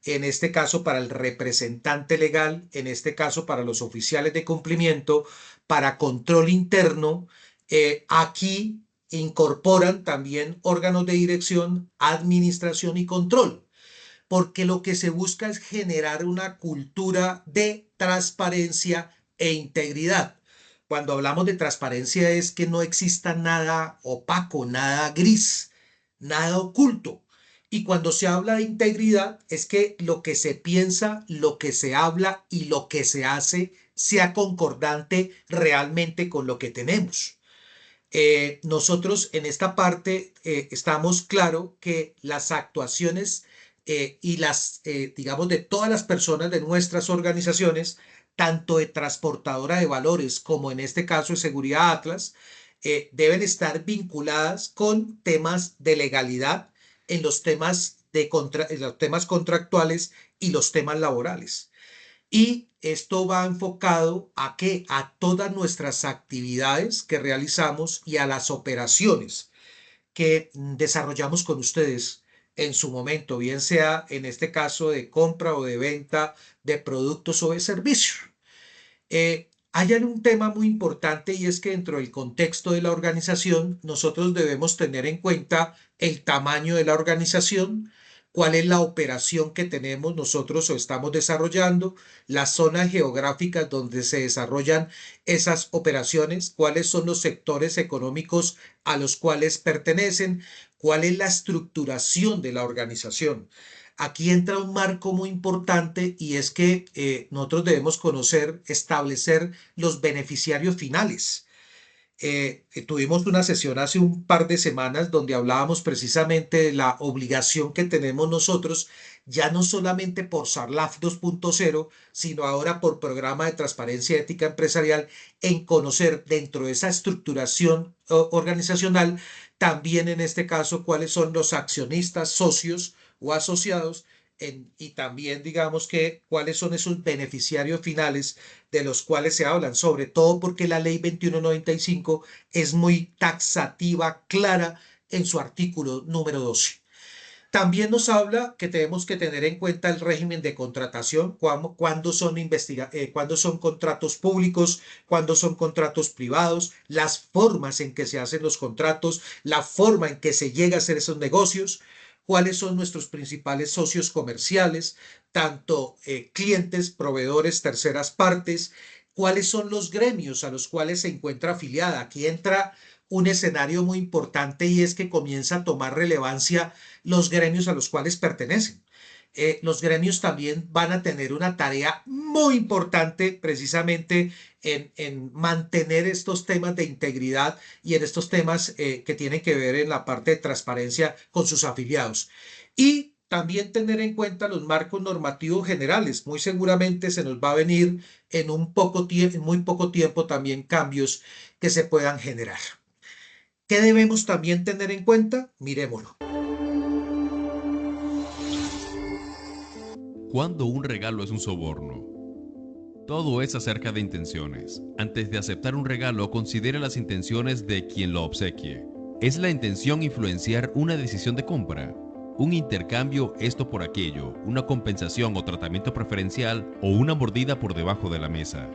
en este caso para el representante legal, en este caso para los oficiales de cumplimiento, para control interno, aquí incorporan también órganos de dirección, administración y control, porque lo que se busca es generar una cultura de transparencia e integridad. Cuando hablamos de transparencia es que no exista nada opaco, nada gris, nada oculto. Y cuando se habla de integridad es que lo que se piensa, lo que se habla y lo que se hace sea concordante realmente con lo que tenemos. Nosotros en esta parte estamos claro que las actuaciones y digamos, de todas las personas de nuestras organizaciones, tanto de transportadora de valores como en este caso de Seguridad Atlas, deben estar vinculadas con temas de legalidad en los en los temas contractuales y los temas laborales. Y esto va enfocado a que a todas nuestras actividades que realizamos y a las operaciones que desarrollamos con ustedes en su momento, bien sea en este caso de compra o de venta de productos o de servicios. Hay un tema muy importante y es que dentro del contexto de la organización nosotros debemos tener en cuenta el tamaño de la organización, cuál es la operación que tenemos nosotros o estamos desarrollando, las zonas geográficas donde se desarrollan esas operaciones, cuáles son los sectores económicos a los cuales pertenecen, cuál es la estructuración de la organización. Aquí entra un marco muy importante y es que nosotros debemos conocer, establecer los beneficiarios finales. Tuvimos una sesión hace un par de semanas donde hablábamos precisamente de la obligación que tenemos nosotros, ya no solamente por SARLAF 2.0, sino ahora por Programa de Transparencia y Ética Empresarial, en conocer dentro de esa estructuración organizacional, también en este caso, cuáles son los accionistas, socios o asociados, y también digamos que cuáles son esos beneficiarios finales de los cuales se hablan, sobre todo porque la ley 2195 es muy taxativa, clara en su artículo número 12. También nos habla que tenemos que tener en cuenta el régimen de contratación, cuándo son contratos públicos, cuándo son contratos privados, las formas en que se hacen los contratos, la forma en que se llega a hacer esos negocios, cuáles son nuestros principales socios comerciales, tanto clientes, proveedores, terceras partes, cuáles son los gremios a los cuales se encuentra afiliada. Aquí entra un escenario muy importante y es que comienza a tomar relevancia los gremios a los cuales pertenecen. Los gremios también van a tener una tarea muy importante precisamente en mantener estos temas de integridad y en estos temas que tienen que ver en la parte de transparencia con sus afiliados. Y también tener en cuenta los marcos normativos generales. Muy seguramente se nos va a venir en muy poco tiempo también cambios que se puedan generar. ¿Qué debemos también tener en cuenta? Miremoslo. ¿Cuándo un regalo es un soborno? Todo es acerca de intenciones. Antes de aceptar un regalo, considere las intenciones de quien lo obsequie. ¿Es la intención influenciar una decisión de compra? ¿Un intercambio esto por aquello, una compensación o tratamiento preferencial o una mordida por debajo de la mesa?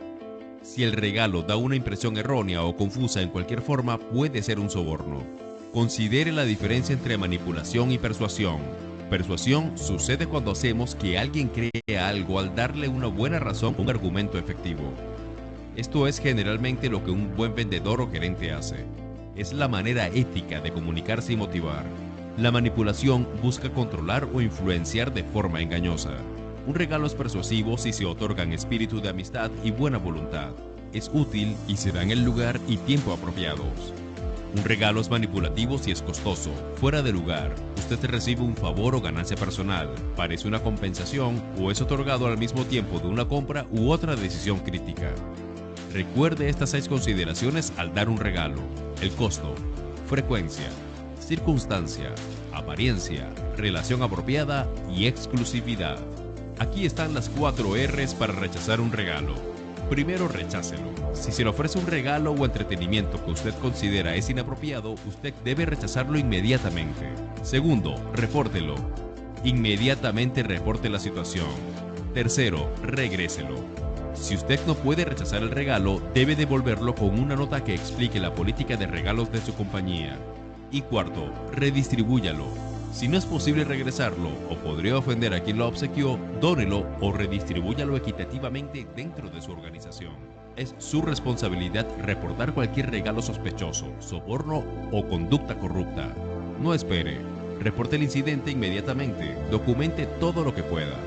Si el regalo da una impresión errónea o confusa en cualquier forma, puede ser un soborno. Considere la diferencia entre manipulación y persuasión. Persuasión sucede cuando hacemos que alguien crea algo al darle una buena razón o un argumento efectivo. Esto es generalmente lo que un buen vendedor o gerente hace. Es la manera ética de comunicarse y motivar. La manipulación busca controlar o influenciar de forma engañosa. Un regalo es persuasivo si se otorga en espíritu de amistad y buena voluntad. Es útil y se da en el lugar y tiempo apropiados. Un regalo es manipulativo si es costoso, fuera de lugar, usted recibe un favor o ganancia personal, parece una compensación o es otorgado al mismo tiempo de una compra u otra decisión crítica. Recuerde estas 6 consideraciones al dar un regalo: el costo, frecuencia, circunstancia, apariencia, relación apropiada y exclusividad. Aquí están las 4 R's para rechazar un regalo. Primero, rechácelo. Si se le ofrece un regalo o entretenimiento que usted considera es inapropiado, usted debe rechazarlo inmediatamente. Segundo, repórtelo. Inmediatamente reporte la situación. Tercero, regréselo. Si usted no puede rechazar el regalo, debe devolverlo con una nota que explique la política de regalos de su compañía. Y cuarto, redistribúyalo. Si no es posible regresarlo o podría ofender a quien lo obsequió, dónelo o redistribúyalo equitativamente dentro de su organización. Es su responsabilidad reportar cualquier regalo sospechoso, soborno o conducta corrupta. No espere. Reporte el incidente inmediatamente. Documente todo lo que pueda.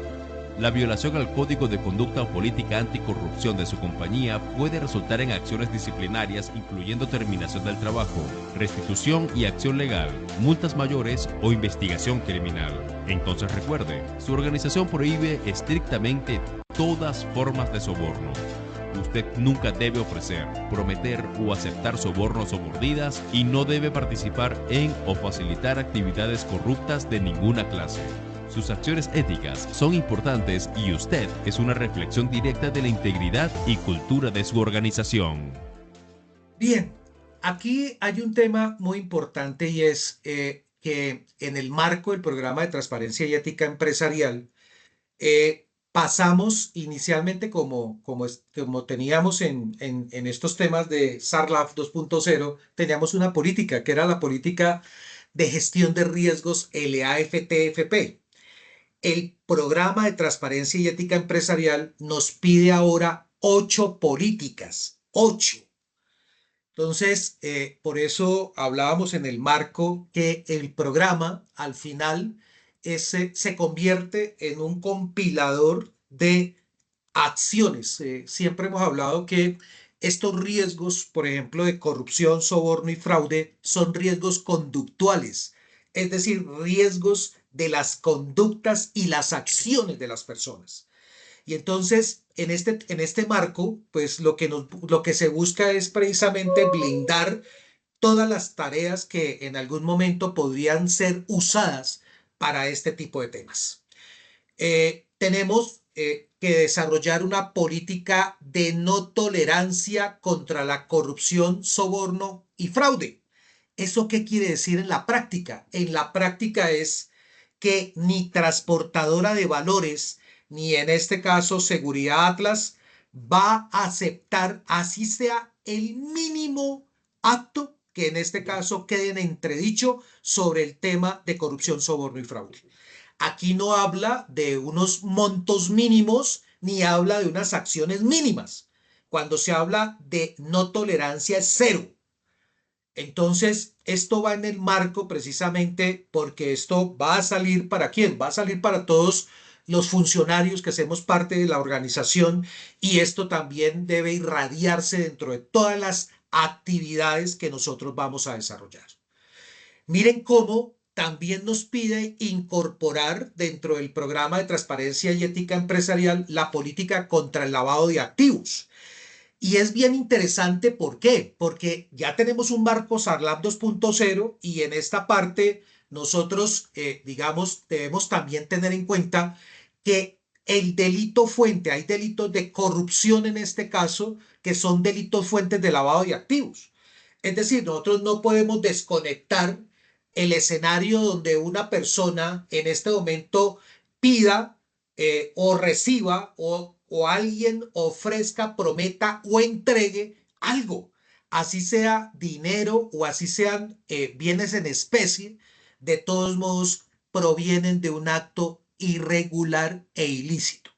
La violación al Código de Conducta o Política Anticorrupción de su compañía puede resultar en acciones disciplinarias, incluyendo terminación del trabajo, restitución y acción legal, multas mayores o investigación criminal. Entonces recuerde, su organización prohíbe estrictamente todas formas de soborno. Usted nunca debe ofrecer, prometer o aceptar sobornos o mordidas y no debe participar en o facilitar actividades corruptas de ninguna clase. Sus acciones éticas son importantes y usted es una reflexión directa de la integridad y cultura de su organización. Bien, aquí hay un tema muy importante y es que en el marco del programa de transparencia y ética empresarial, pasamos inicialmente como teníamos en estos temas de SARLAF 2.0, teníamos una política que era la política de gestión de riesgos LAFTFP. El programa de transparencia y ética empresarial nos pide ahora 8 políticas, 8. Entonces, por eso hablábamos en el marco que el programa al final se convierte en un compilador de acciones. Siempre hemos hablado que estos riesgos, por ejemplo, de corrupción, soborno y fraude, son riesgos conductuales, es decir, riesgos de las conductas y las acciones de las personas. Y entonces, en este marco, pues lo que se busca es precisamente blindar todas las tareas que en algún momento podrían ser usadas para este tipo de temas. Tenemos que desarrollar una política de no tolerancia contra la corrupción, soborno y fraude. ¿Eso qué quiere decir en la práctica? En la práctica es que ni transportadora de valores, ni en este caso Seguridad Atlas, va a aceptar, así sea el mínimo acto que en este caso quede en entredicho sobre el tema de corrupción, soborno y fraude. Aquí no habla de unos montos mínimos ni habla de unas acciones mínimas. Cuando se habla de no tolerancia es cero. Entonces, esto va en el marco precisamente porque esto va a salir ¿para quién? Va a salir para todos los funcionarios que hacemos parte de la organización y esto también debe irradiarse dentro de todas las actividades que nosotros vamos a desarrollar. Miren cómo también nos pide incorporar dentro del programa de transparencia y ética empresarial la política contra el lavado de activos. Y es bien interesante, ¿por qué? Porque ya tenemos un marco SARLAF 2.0 y en esta parte nosotros, digamos, debemos también tener en cuenta que el delito fuente, hay delitos de corrupción en este caso, que son delitos fuentes de lavado de activos. Es decir, nosotros no podemos desconectar el escenario donde una persona en este momento pida o reciba o alguien ofrezca, prometa o entregue algo, así sea dinero o así sean bienes en especie, de todos modos provienen de un acto irregular e ilícito.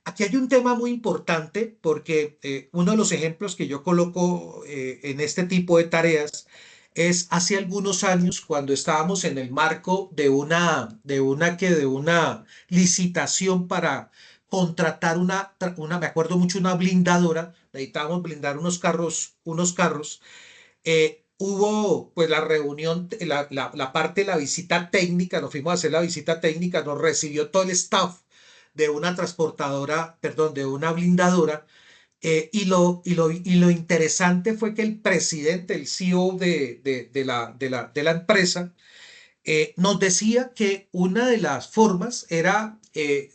Aquí hay un tema muy importante porque uno de los ejemplos que yo coloco en este tipo de tareas es hace algunos años cuando estábamos en el marco de una licitación para contratar me acuerdo mucho, una blindadora, necesitábamos blindar unos carros. Hubo pues la reunión, la parte de la visita técnica, nos fuimos a hacer la visita técnica, nos recibió todo el staff de una transportadora, perdón, de una blindadora, y lo interesante fue que el presidente, el CEO de la empresa, nos decía que una de las formas era,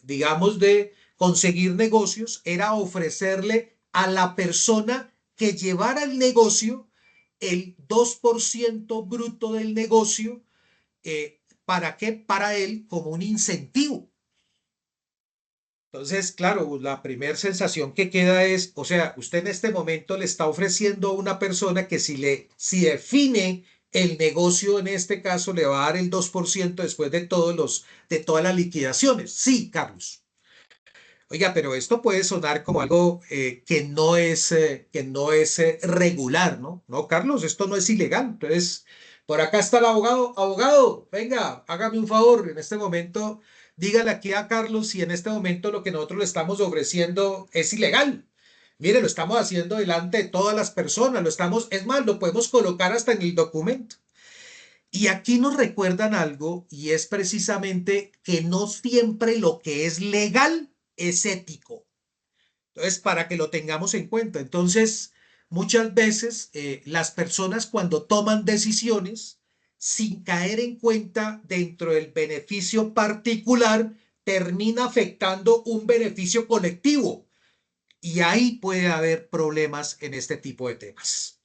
digamos, de conseguir negocios, era ofrecerle a la persona que llevara el negocio el 2% bruto del negocio. ¿Para qué? Para él como un incentivo. Entonces, claro, la primera sensación que queda es, o sea, usted en este momento le está ofreciendo a una persona que si define el negocio, en este caso, le va a dar el 2% después de todas las liquidaciones. Sí, Carlos. Oiga, pero esto puede sonar como algo que no es regular, ¿no? No, Carlos, esto no es ilegal. Entonces, por acá está el abogado. Abogado, venga, hágame un favor. En este momento, dígale aquí a Carlos si en este momento lo que nosotros le estamos ofreciendo es ilegal. Mire, lo estamos haciendo delante de todas las personas, es más, lo podemos colocar hasta en el documento. Y aquí nos recuerdan algo y es precisamente que no siempre lo que es legal es ético. Entonces, para que lo tengamos en cuenta. Entonces, muchas veces las personas cuando toman decisiones sin caer en cuenta dentro del beneficio particular, termina afectando un beneficio colectivo. Y ahí puede haber problemas en este tipo de temas.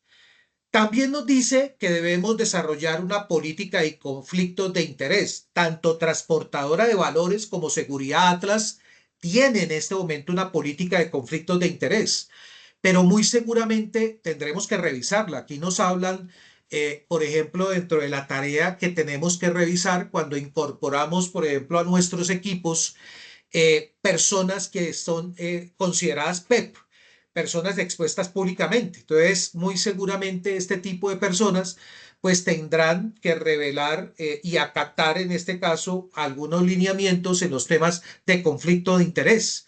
También nos dice que debemos desarrollar una política de conflictos de interés. Tanto Transportadora de Valores como Seguridad Atlas tienen en este momento una política de conflictos de interés, pero muy seguramente tendremos que revisarla. Aquí nos hablan, por ejemplo, dentro de la tarea que tenemos que revisar cuando incorporamos, por ejemplo, a nuestros equipos personas que son consideradas PEP, personas expuestas públicamente. Entonces, muy seguramente este tipo de personas pues tendrán que revelar y acatar en este caso algunos lineamientos en los temas de conflicto de interés.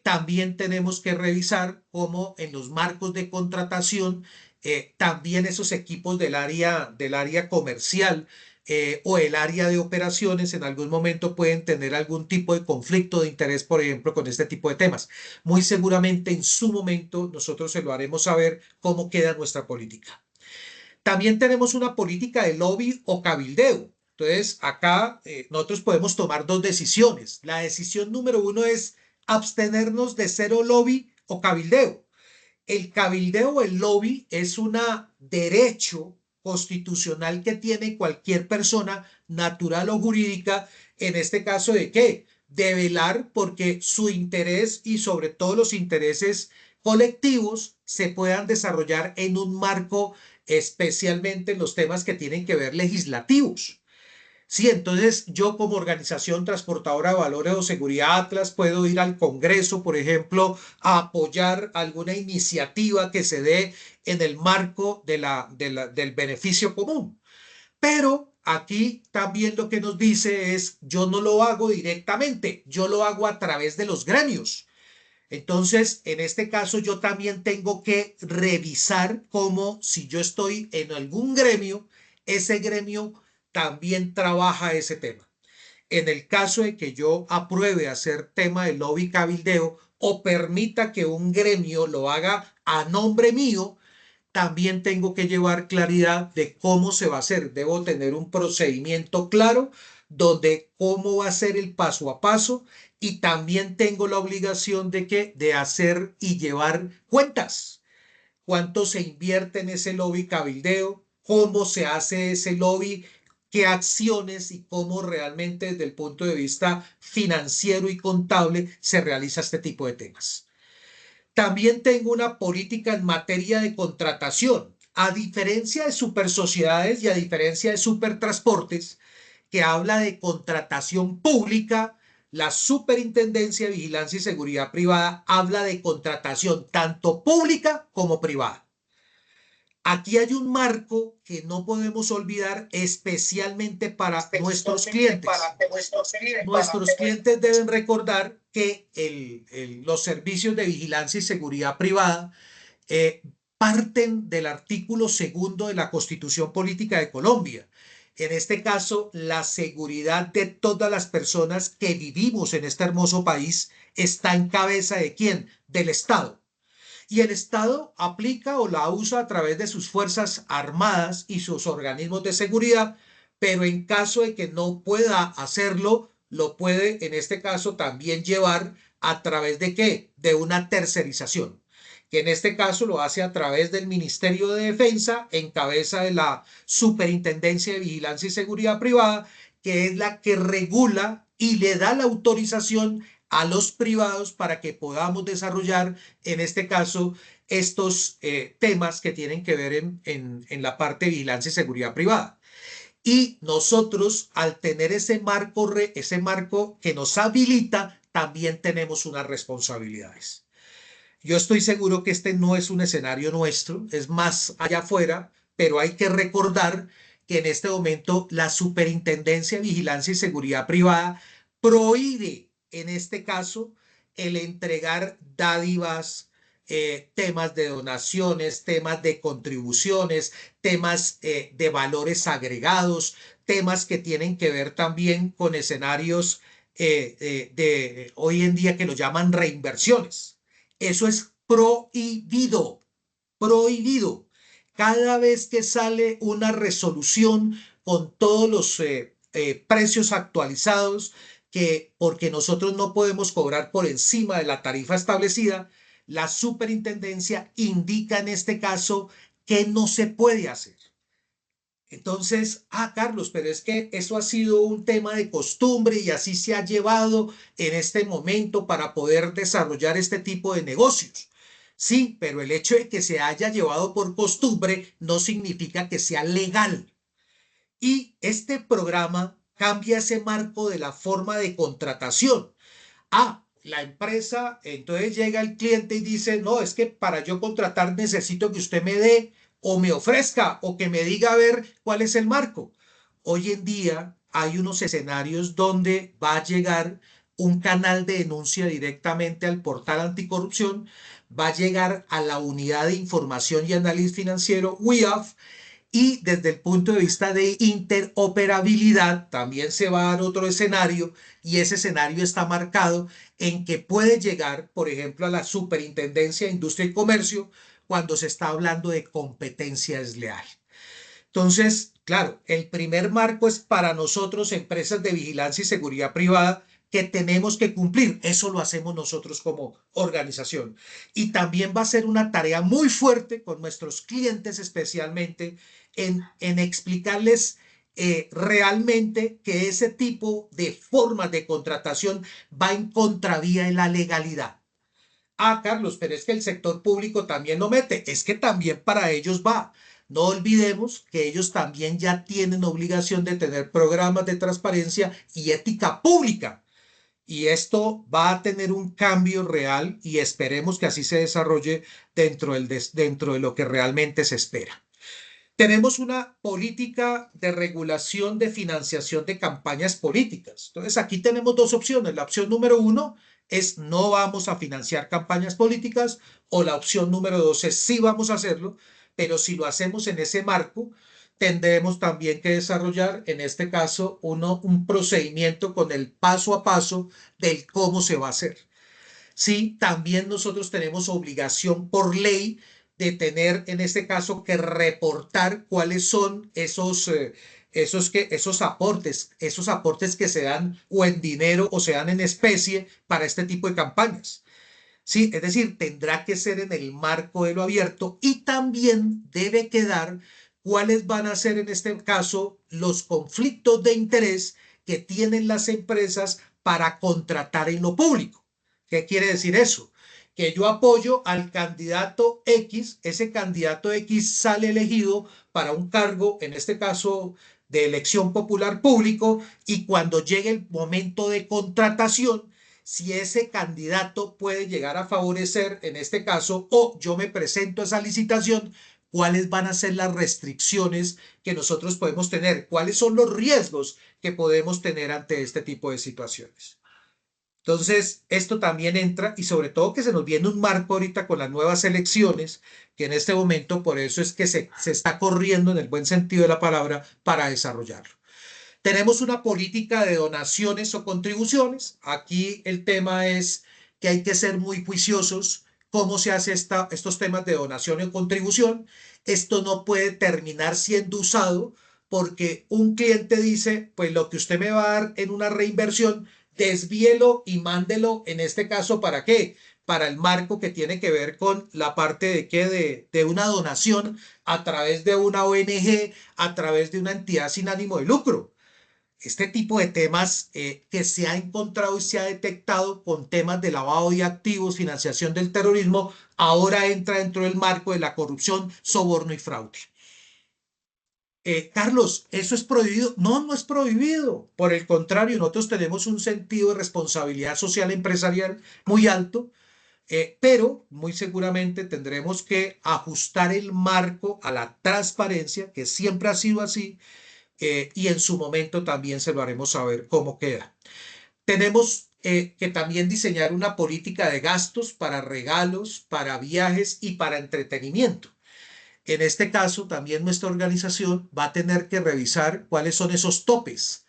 También tenemos que revisar cómo en los marcos de contratación también esos equipos del área comercial o el área de operaciones en algún momento pueden tener algún tipo de conflicto de interés, por ejemplo, con este tipo de temas. Muy seguramente en su momento nosotros se lo haremos saber cómo queda nuestra política. También tenemos una política de lobby o cabildeo. Entonces, acá nosotros podemos tomar dos decisiones. La decisión número uno es abstenernos de cero lobby o cabildeo. El cabildeo o el lobby es un derecho constitucional que tiene cualquier persona natural o jurídica, en este caso de qué? De velar porque su interés y sobre todo los intereses colectivos se puedan desarrollar en un marco, especialmente en los temas que tienen que ver legislativos. Sí, entonces yo como organización transportadora de valores o seguridad Atlas puedo ir al Congreso, por ejemplo, a apoyar alguna iniciativa que se dé en el marco del beneficio común. Pero aquí también lo que nos dice es, yo no lo hago directamente, yo lo hago a través de los gremios. Entonces, en este caso, yo también tengo que revisar cómo si yo estoy en algún gremio, ese gremio también trabaja ese tema. En el caso de que yo apruebe hacer tema de lobby cabildeo o permita que un gremio lo haga a nombre mío, también tengo que llevar claridad de cómo se va a hacer. Debo tener un procedimiento claro donde cómo va a ser el paso a paso y también tengo la obligación de hacer y llevar cuentas. ¿Cuánto se invierte en ese lobby cabildeo? ¿Cómo se hace ese lobby? ¿Qué acciones y cómo realmente desde el punto de vista financiero y contable se realiza este tipo de temas? También tengo una política en materia de contratación. A diferencia de supersociedades y a diferencia de supertransportes, que habla de contratación pública, la Superintendencia de Vigilancia y Seguridad Privada habla de contratación tanto pública como privada. Aquí hay un marco que no podemos olvidar, especialmente para nuestros clientes. Nuestros clientes deben recordar que los servicios de vigilancia y seguridad privada eh, parten del artículo segundo de la Constitución Política de Colombia. En este caso, la seguridad de todas las personas que vivimos en este hermoso país está en cabeza ¿de quién? Del Estado. Y el Estado aplica o la usa a través de sus fuerzas armadas y sus organismos de seguridad, pero en caso de que no pueda hacerlo, lo puede en este caso también llevar a través de ¿qué? De una tercerización, que en este caso lo hace a través del Ministerio de Defensa en cabeza de la Superintendencia de Vigilancia y Seguridad Privada, que es la que regula y le da la autorización a los privados para que podamos desarrollar, en este caso, estos temas que tienen que ver en la parte de vigilancia y seguridad privada. Y nosotros, al tener ese marco que nos habilita, también tenemos unas responsabilidades. Yo estoy seguro que este no es un escenario nuestro, es más allá afuera, pero hay que recordar que en este momento la Superintendencia de Vigilancia y Seguridad Privada prohíbe, en este caso, el entregar dádivas, temas de donaciones, temas de contribuciones, temas de valores agregados, temas que tienen que ver también con escenarios de hoy en día que lo llaman reinversiones. Eso es prohibido, prohibido. Cada vez que sale una resolución con todos los precios actualizados, que porque nosotros no podemos cobrar por encima de la tarifa establecida, la superintendencia indica en este caso que no se puede hacer. Entonces, Carlos, pero es que eso ha sido un tema de costumbre y así se ha llevado en este momento para poder desarrollar este tipo de negocios. Sí, pero el hecho de que se haya llevado por costumbre no significa que sea legal. Y este programa cambia ese marco de la forma de contratación. La empresa, entonces llega el cliente y dice, no, es que para yo contratar necesito que usted me dé o me ofrezca o que me diga a ver cuál es el marco. Hoy en día hay unos escenarios donde va a llegar un canal de denuncia directamente al portal anticorrupción, va a llegar a la unidad de información y análisis financiero, WIAF, y desde el punto de vista de interoperabilidad, también se va a dar otro escenario, y ese escenario está marcado en que puede llegar, por ejemplo, a la Superintendencia de Industria y Comercio cuando se está hablando de competencia desleal. Entonces, claro, el primer marco es para nosotros, empresas de vigilancia y seguridad privada, que tenemos que cumplir. Eso lo hacemos nosotros como organización. Y también va a ser una tarea muy fuerte con nuestros clientes, especialmente en explicarles realmente que ese tipo de formas de contratación va en contravía de la legalidad. Carlos, pero es que el sector público también lo mete. Es que también para ellos va. No olvidemos que ellos también ya tienen obligación de tener programas de transparencia y ética pública. Y esto va a tener un cambio real y esperemos que así se desarrolle dentro de lo que realmente se espera. Tenemos una política de regulación de financiación de campañas políticas. Entonces, aquí tenemos dos opciones. La opción número 1 es no vamos a financiar campañas políticas, o la opción número 2 es sí vamos a hacerlo, pero si lo hacemos en ese marco, tendremos también que desarrollar, en este caso, un procedimiento con el paso a paso del cómo se va a hacer. Sí, también nosotros tenemos obligación por ley de tener, en este caso, que reportar cuáles son esos aportes que se dan o en dinero o se dan en especie para este tipo de campañas. Sí, es decir, tendrá que ser en el marco de lo abierto y también debe quedar cuáles van a ser en este caso los conflictos de interés que tienen las empresas para contratar en lo público. ¿Qué quiere decir eso? Que yo apoyo al candidato X, ese candidato X sale elegido para un cargo, en este caso de elección popular público, y cuando llegue el momento de contratación, si ese candidato puede llegar a favorecer, en este caso, o yo me presento a esa licitación, cuáles van a ser las restricciones que nosotros podemos tener, cuáles son los riesgos que podemos tener ante este tipo de situaciones. Entonces, esto también entra, y sobre todo que se nos viene un marco ahorita con las nuevas elecciones, que en este momento por eso es que se está corriendo en el buen sentido de la palabra para desarrollarlo. Tenemos una política de donaciones o contribuciones. Aquí el tema es que hay que ser muy juiciosos cómo se hace estos temas de donación o contribución. Esto no puede terminar siendo usado porque un cliente dice, pues lo que usted me va a dar en una reinversión, desvíelo y mándelo, en este caso, ¿para qué? Para el marco que tiene que ver con la parte de una donación a través de una ONG, a través de una entidad sin ánimo de lucro. Este tipo de temas que se ha encontrado y se ha detectado con temas de lavado de activos, financiación del terrorismo, ahora entra dentro del marco de la corrupción, soborno y fraude. Carlos, ¿eso es prohibido? No, no es prohibido. Por el contrario, nosotros tenemos un sentido de responsabilidad social empresarial muy alto, pero muy seguramente tendremos que ajustar el marco a la transparencia, que siempre ha sido así, y en su momento también se lo haremos saber cómo queda. Tenemos que también diseñar una política de gastos para regalos, para viajes y para entretenimiento. En este caso, también nuestra organización va a tener que revisar cuáles son esos topes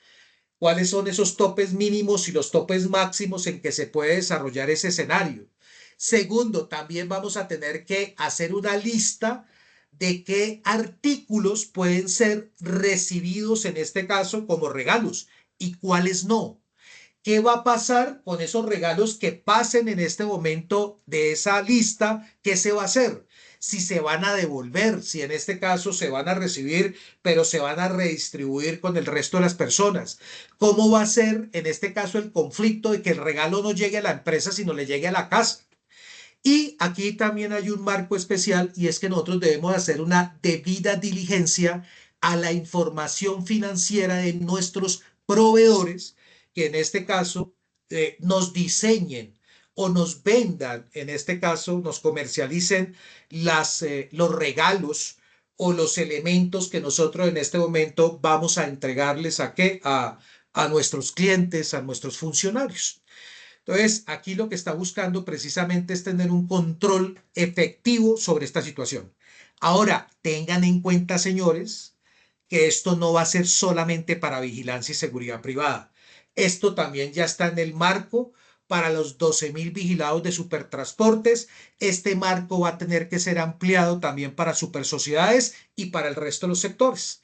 mínimos y los topes máximos en que se puede desarrollar ese escenario. Segundo, también vamos a tener que hacer una lista de qué artículos pueden ser recibidos en este caso como regalos y cuáles no. ¿Qué va a pasar con esos regalos que pasen en este momento de esa lista? ¿Qué se va a hacer? Si se van a devolver, si en este caso se van a recibir, pero se van a redistribuir con el resto de las personas. ¿Cómo va a ser en este caso el conflicto de que el regalo no llegue a la empresa, sino le llegue a la casa? Y aquí también hay un marco especial y es que nosotros debemos hacer una debida diligencia a la información financiera de nuestros proveedores, que en este caso nos diseñen o nos vendan, en este caso nos comercialicen los regalos o los elementos que nosotros en este momento vamos a entregarles a nuestros clientes, a nuestros funcionarios. Entonces, aquí lo que está buscando precisamente es tener un control efectivo sobre esta situación. Ahora, tengan en cuenta, señores, que esto no va a ser solamente para vigilancia y seguridad privada. Esto también ya está en el marco para los 12.000 vigilados de supertransportes. Este marco va a tener que ser ampliado también para supersociedades y para el resto de los sectores.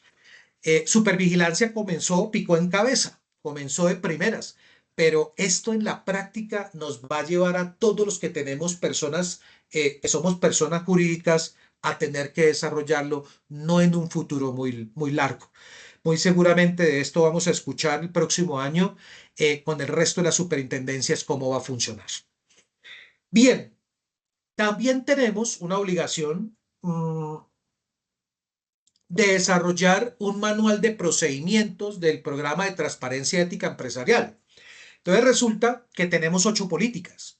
Supervigilancia picó en cabeza, comenzó de primeras, pero esto en la práctica nos va a llevar a todos los que tenemos personas, que somos personas jurídicas, a tener que desarrollarlo, no en un futuro muy, muy largo. Muy seguramente de esto vamos a escuchar el próximo año con el resto de las superintendencias cómo va a funcionar. Bien, también tenemos una obligación de desarrollar un manual de procedimientos del programa de transparencia ética empresarial. Entonces resulta que tenemos 8 políticas.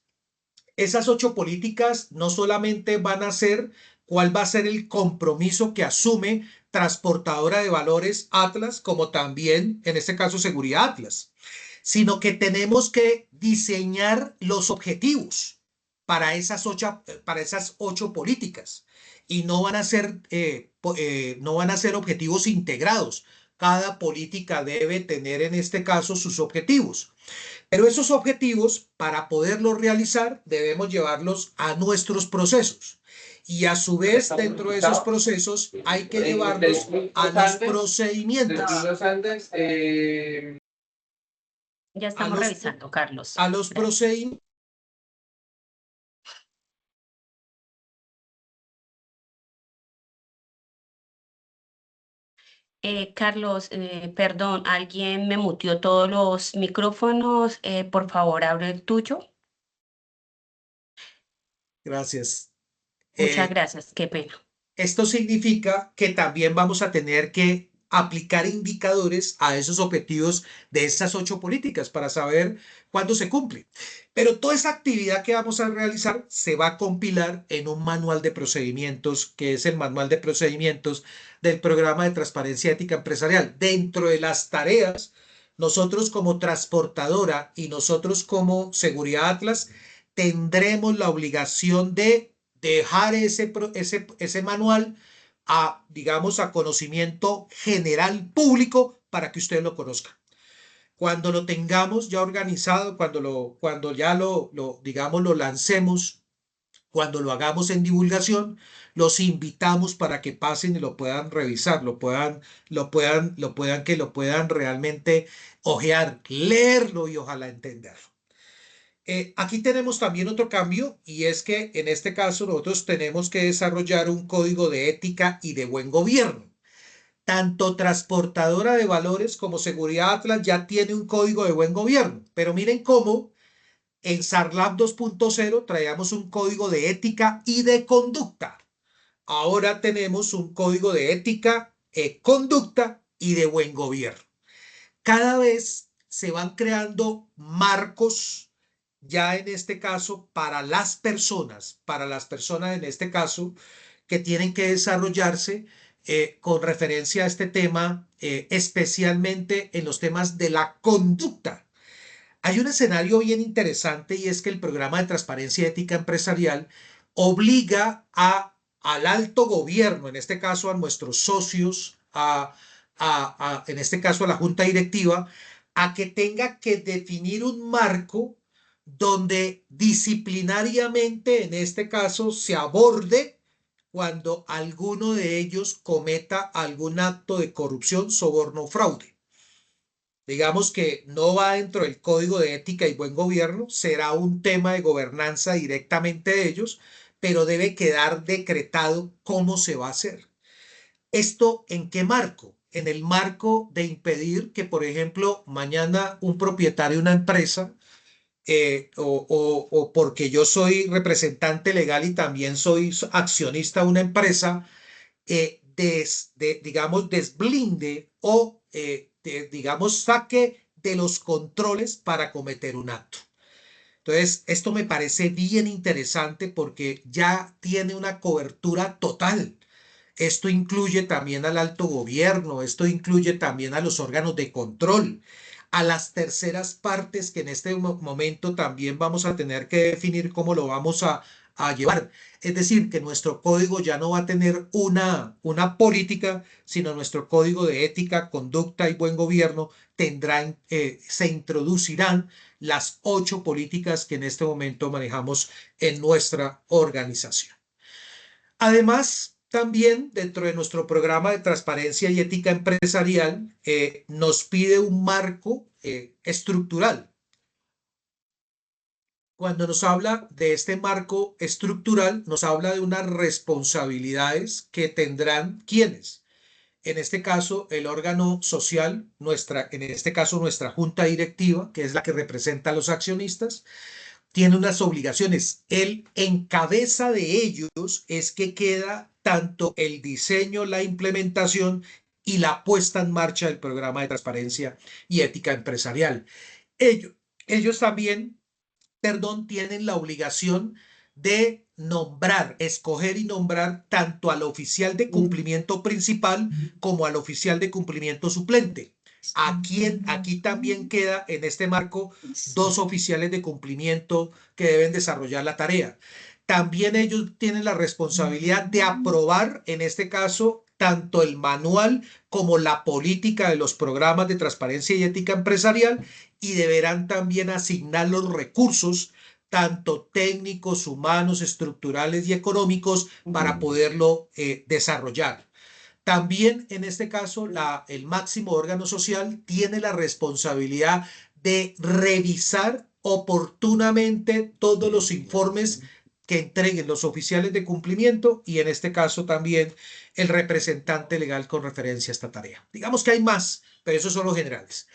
Esas 8 políticas no solamente van a ser cuál va a ser el compromiso que asume Transportadora de Valores Atlas, como también en este caso Seguridad Atlas, sino que tenemos que diseñar los objetivos para esas 8 políticas y no van a ser objetivos integrados. Cada política debe tener en este caso sus objetivos. Pero esos objetivos, para poderlos realizar, debemos llevarlos a nuestros procesos. Y a su vez, dentro de esos procesos, hay que llevarlos a los procedimientos. Ya estamos revisando, Carlos. A los procedimientos. Carlos, perdón, alguien me muteó todos los micrófonos. Por favor, abre el tuyo. Gracias. Muchas gracias, qué pena. Esto significa que también vamos a tener que aplicar indicadores a esos objetivos de esas 8 políticas para saber cuándo se cumple. Pero toda esa actividad que vamos a realizar se va a compilar en un manual de procedimientos, que es el manual de procedimientos del programa de transparencia ética empresarial. Dentro de las tareas, nosotros como transportadora y nosotros como Seguridad Atlas tendremos la obligación de dejar ese manual digamos, a conocimiento general público para que ustedes lo conozcan. Cuando lo tengamos ya organizado, cuando ya digamos, lo lancemos, cuando lo hagamos en divulgación, los invitamos para que pasen y lo puedan revisar, lo puedan realmente ojear, leerlo y ojalá entenderlo. Aquí tenemos también otro cambio y es que en este caso nosotros tenemos que desarrollar un código de ética y de buen gobierno. Tanto Transportadora de Valores como Seguridad Atlas ya tiene un código de buen gobierno, pero miren cómo en SARLAB 2.0 traíamos un código de ética y de conducta. Ahora tenemos un código de ética conducta y de buen gobierno. Cada vez se van creando marcos, ya en este caso, para las personas en este caso, que tienen que desarrollarse con referencia a este tema, especialmente en los temas de la conducta. Hay un escenario bien interesante y es que el programa de transparencia y ética empresarial obliga al alto gobierno, en este caso a nuestros socios, en este caso a la junta directiva, a que tenga que definir un marco donde disciplinariamente, en este caso, se aborde cuando alguno de ellos cometa algún acto de corrupción, soborno o fraude. Digamos que no va dentro del código de ética y buen gobierno, será un tema de gobernanza directamente de ellos, pero debe quedar decretado cómo se va a hacer. ¿Esto en qué marco? En el marco de impedir que, por ejemplo, mañana un propietario de una empresa, o porque yo soy representante legal y también soy accionista de una empresa, digamos, desblinde o, digamos, saque de los controles para cometer un acto. Entonces, esto me parece bien interesante porque ya tiene una cobertura total. Esto incluye también al alto gobierno, esto incluye también a los órganos de control, a las terceras partes que en este momento también vamos a tener que definir cómo lo vamos a llevar. Es decir, que nuestro código ya no va a tener una política, sino nuestro código de ética, conducta y buen gobierno se introducirán las 8 políticas que en este momento manejamos en nuestra organización. Además, también dentro de nuestro programa de transparencia y ética empresarial nos pide un marco estructural. Cuando nos habla de este marco estructural, nos habla de unas responsabilidades que tendrán quienes. En este caso, el órgano social, en este caso nuestra junta directiva, que es la que representa a los accionistas, tiene unas obligaciones. En cabeza de ellos es que queda tanto el diseño, la implementación y la puesta en marcha del programa de transparencia y ética empresarial. Ellos también, tienen la obligación de escoger y nombrar tanto al oficial de cumplimiento principal como al oficial de cumplimiento suplente. Aquí también queda en este marco 2 oficiales de cumplimiento que deben desarrollar la tarea. También ellos tienen la responsabilidad de aprobar, en este caso, tanto el manual como la política de los programas de transparencia y ética empresarial, y deberán también asignar los recursos, tanto técnicos, humanos, estructurales y económicos, para poderlo desarrollar. También en este caso el máximo órgano social tiene la responsabilidad de revisar oportunamente todos los informes que entreguen los oficiales de cumplimiento y en este caso también el representante legal con referencia a esta tarea. Digamos que hay más, pero esos son los generales.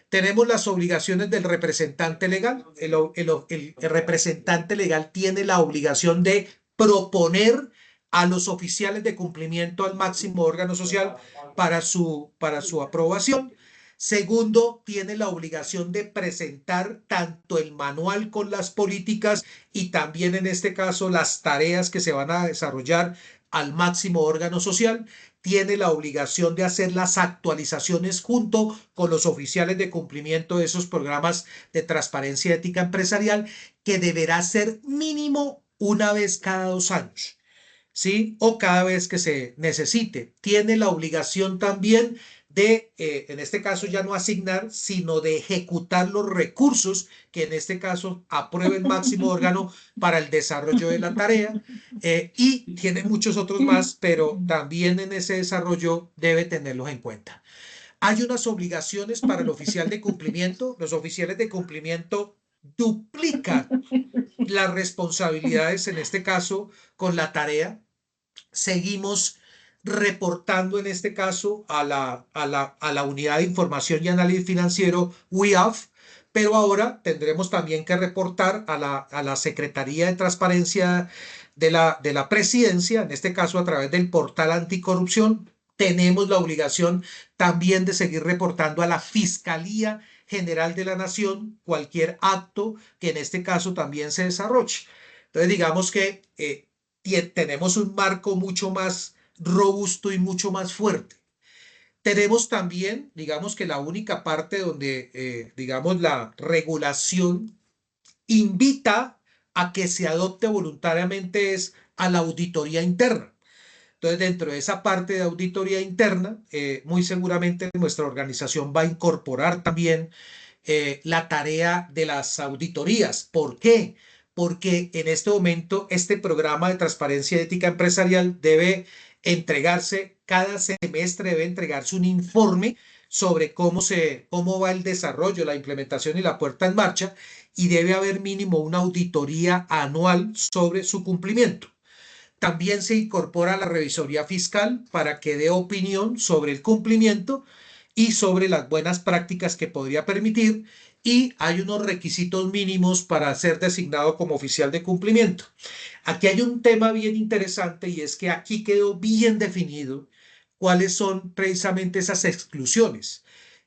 Tenemos las obligaciones del representante legal. El representante legal tiene la obligación de proponer a los oficiales de cumplimiento al máximo órgano social para su aprobación. Segundo, tiene la obligación de presentar tanto el manual con las políticas y también en este caso las tareas que se van a desarrollar al máximo órgano social. Tiene la obligación de hacer las actualizaciones junto con los oficiales de cumplimiento de esos programas de transparencia y ética empresarial, que deberá ser mínimo una vez cada 2 años. ¿Sí? O cada vez que se necesite. Tiene la obligación también de, en este caso ya no asignar, sino de ejecutar los recursos que en este caso apruebe el máximo órgano para el desarrollo de la tarea, y tiene muchos otros más, pero también en ese desarrollo debe tenerlos en cuenta. Hay unas obligaciones para el oficial de cumplimiento. Los oficiales de cumplimiento duplican las responsabilidades, en este caso, con la tarea. Seguimos reportando en este caso a la Unidad de Información y Análisis Financiero, UIAF, pero ahora tendremos también que reportar a la Secretaría de Transparencia de la Presidencia, en este caso a través del portal anticorrupción, tenemos la obligación también de seguir reportando a la Fiscalía General de la Nación cualquier acto que en este caso también se desarrolle. Entonces, digamos que tenemos un marco mucho más robusto y mucho más fuerte. Tenemos también, digamos que la única parte donde, digamos, la regulación invita a que se adopte voluntariamente es a la auditoría interna. Entonces, dentro de esa parte de auditoría interna, muy seguramente nuestra organización va a incorporar también la tarea de las auditorías. ¿Por qué? Porque en este momento este programa de transparencia ética empresarial debe entregarse cada semestre, debe entregarse un informe sobre cómo va el desarrollo, la implementación y la puesta en marcha, y debe haber mínimo una auditoría anual sobre su cumplimiento. También se incorpora la revisoría fiscal para que dé opinión sobre el cumplimiento y sobre las buenas prácticas que podría permitir, y hay unos requisitos mínimos para ser designado como oficial de cumplimiento. Aquí hay un tema bien interesante, y es que aquí quedó bien definido cuáles son precisamente esas exclusiones.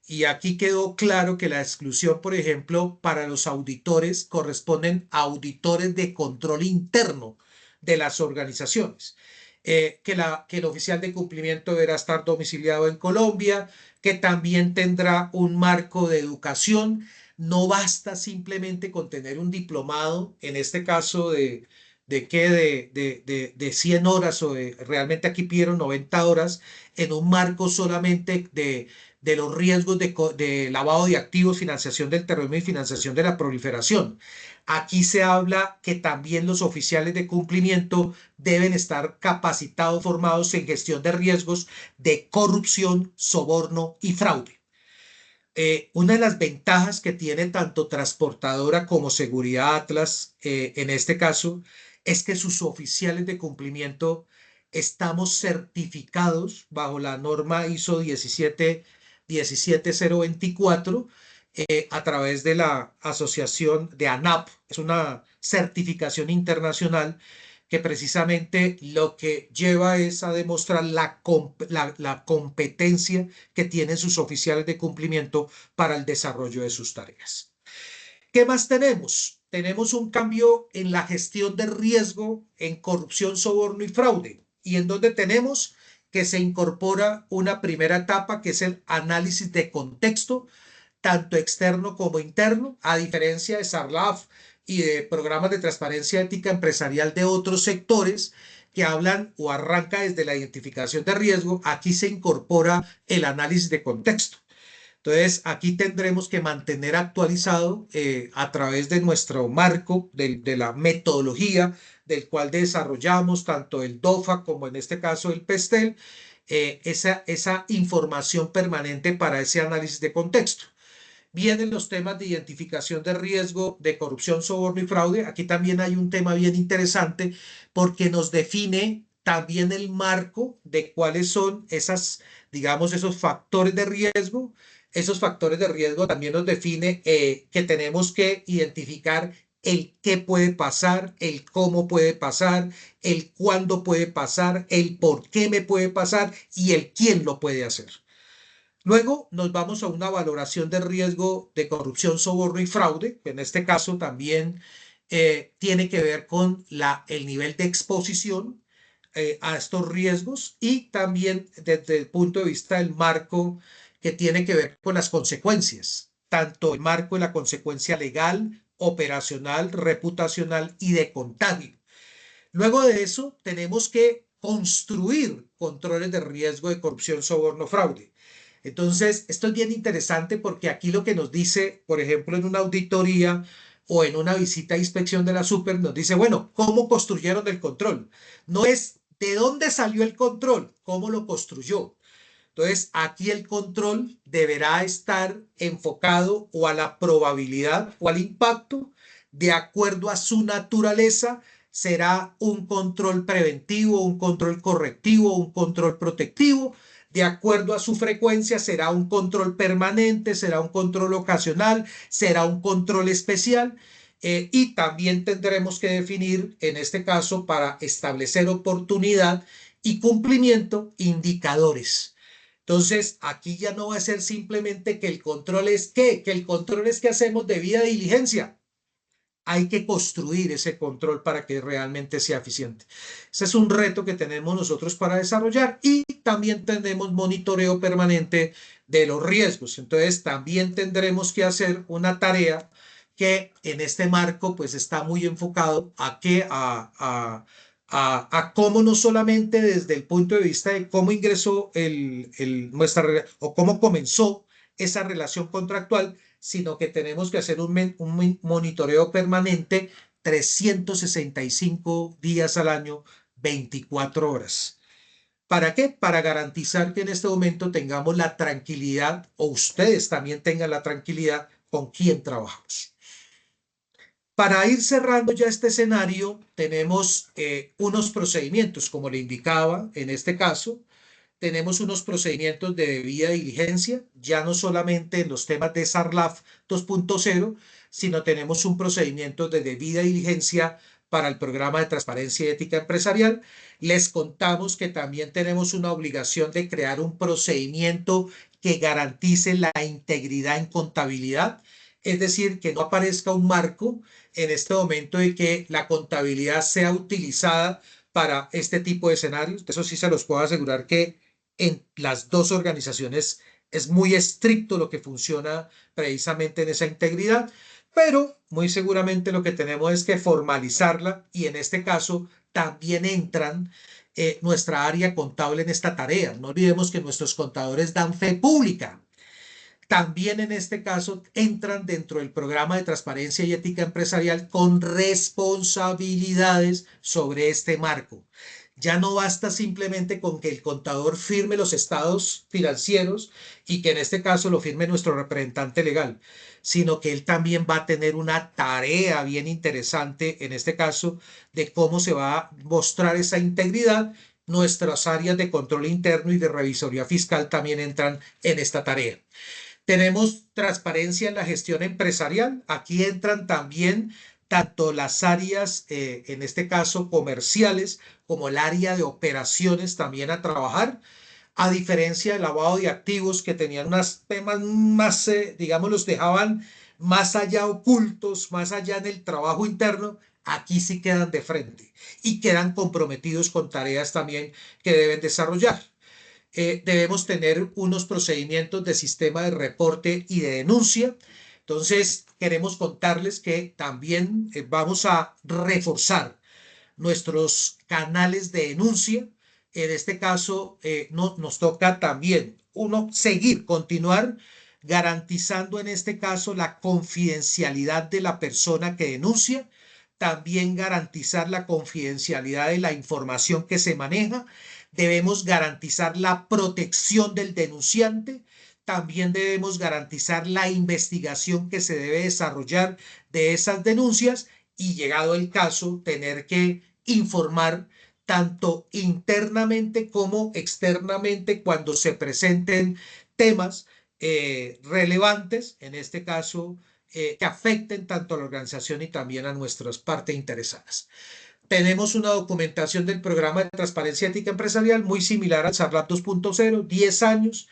Y aquí quedó claro que la exclusión, por ejemplo, para los auditores corresponden a auditores de control interno de las organizaciones. Que el oficial de cumplimiento deberá estar domiciliado en Colombia, que también tendrá un marco de educación. No basta simplemente con tener un diplomado, en este caso de 100 horas, o realmente aquí pidieron 90 horas, en un marco solamente de los riesgos de lavado de activos, financiación del terrorismo y financiación de la proliferación. Aquí se habla que también los oficiales de cumplimiento deben estar capacitados, formados en gestión de riesgos de corrupción, soborno y fraude. Una de las ventajas que tiene tanto Transportadora como Seguridad Atlas, en este caso, es que sus oficiales de cumplimiento estamos certificados bajo la norma ISO 17024, a través de la asociación de ANAP. Es una certificación internacional que precisamente lo que lleva es a demostrar la competencia que tienen sus oficiales de cumplimiento para el desarrollo de sus tareas. ¿Qué más tenemos? Tenemos un cambio en la gestión de riesgo en corrupción, soborno y fraude, y en donde tenemos que se incorpora una primera etapa, que es el análisis de contexto, tanto externo como interno, a diferencia de SARLAF y de programas de transparencia ética empresarial de otros sectores que hablan o arranca desde la identificación de riesgo. Aquí se incorpora el análisis de contexto. Entonces, aquí tendremos que mantener actualizado, a través de nuestro marco, de la metodología del cual desarrollamos tanto el DOFA como en este caso el PESTEL, esa información permanente para ese análisis de contexto. Vienen los temas de identificación de riesgo de corrupción, soborno y fraude. Aquí también hay un tema bien interesante, porque nos define también el marco de cuáles son digamos, esos factores de riesgo. Esos factores de riesgo también nos define que tenemos que identificar el qué puede pasar, el cómo puede pasar, el cuándo puede pasar, el por qué me puede pasar y el quién lo puede hacer. Luego nos vamos a una valoración de riesgo de corrupción, soborno y fraude, que en este caso también tiene que ver con el nivel de exposición a estos riesgos, y también desde el punto de vista del marco que tiene que ver con las consecuencias, tanto el marco de la consecuencia legal, operacional, reputacional y de contagio. Luego de eso tenemos que construir controles de riesgo de corrupción, soborno, fraude. Entonces, esto es bien interesante, porque aquí lo que nos dice, por ejemplo, en una auditoría o en una visita a inspección de la Super, nos dice, bueno, ¿cómo construyeron el control? No es de dónde salió el control, cómo lo construyó. Entonces, aquí el control deberá estar enfocado o a la probabilidad o al impacto, de acuerdo a su naturaleza. Será un control preventivo, un control correctivo, un control protectivo. De acuerdo a su frecuencia, será un control permanente, será un control ocasional, será un control especial. Y también tendremos que definir, en este caso, para establecer oportunidad y cumplimiento, indicadores. Entonces, aquí ya no va a ser simplemente que el control es ¿qué? Que el control es que hacemos debida diligencia. Hay que construir ese control para que realmente sea eficiente. Ese es un reto que tenemos nosotros para desarrollar y también tenemos monitoreo permanente de los riesgos. Entonces, también tendremos que hacer una tarea que en este marco pues está muy enfocado a cómo no solamente desde el punto de vista de cómo ingresó o cómo comenzó esa relación contractual, sino que tenemos que hacer un monitoreo permanente 365 días al año, 24 horas. ¿Para qué? Para garantizar que en este momento tengamos la tranquilidad o ustedes también tengan la tranquilidad con quién trabajamos. Para ir cerrando ya este escenario, tenemos unos procedimientos, como le indicaba en este caso, tenemos unos procedimientos de debida diligencia, ya no solamente en los temas de SARLAF 2.0, sino tenemos un procedimiento de debida diligencia para el programa de transparencia y ética empresarial. Les contamos que también tenemos una obligación de crear un procedimiento que garantice la integridad en contabilidad, es decir, que no aparezca un marco en este momento de que la contabilidad sea utilizada para este tipo de escenarios. Eso sí se los puedo asegurar que en las dos organizaciones es muy estricto lo que funciona precisamente en esa integridad, pero muy seguramente lo que tenemos es que formalizarla y en este caso también entran nuestra área contable en esta tarea. No olvidemos que nuestros contadores dan fe pública. También en este caso entran dentro del programa de transparencia y ética empresarial con responsabilidades sobre este marco. Ya no basta simplemente con que el contador firme los estados financieros y que en este caso lo firme nuestro representante legal, sino que él también va a tener una tarea bien interesante en este caso de cómo se va a mostrar esa integridad. Nuestras áreas de control interno y de revisoría fiscal también entran en esta tarea. Tenemos transparencia en la gestión empresarial. Aquí entran también tanto las áreas, en este caso comerciales, como el área de operaciones también a trabajar. A diferencia del lavado de activos que tenían unos temas más, digamos, los dejaban más allá ocultos, más allá en el trabajo interno, aquí sí quedan de frente y quedan comprometidos con tareas también que deben desarrollar. Debemos tener unos procedimientos de sistema de reporte y de denuncia. Entonces, queremos contarles que también vamos a reforzar nuestros canales de denuncia. En este caso, nos toca también, continuar garantizando en este caso la confidencialidad de la persona que denuncia, también garantizar la confidencialidad de la información que se maneja. Debemos garantizar la protección del denunciante. También debemos garantizar la investigación que se debe desarrollar de esas denuncias y, llegado el caso, tener que informar tanto internamente como externamente cuando se presenten temas relevantes, en este caso, que afecten tanto a la organización y también a nuestras partes interesadas. Tenemos una documentación del programa de transparencia ética empresarial muy similar al SARLAP 2.0, 10 años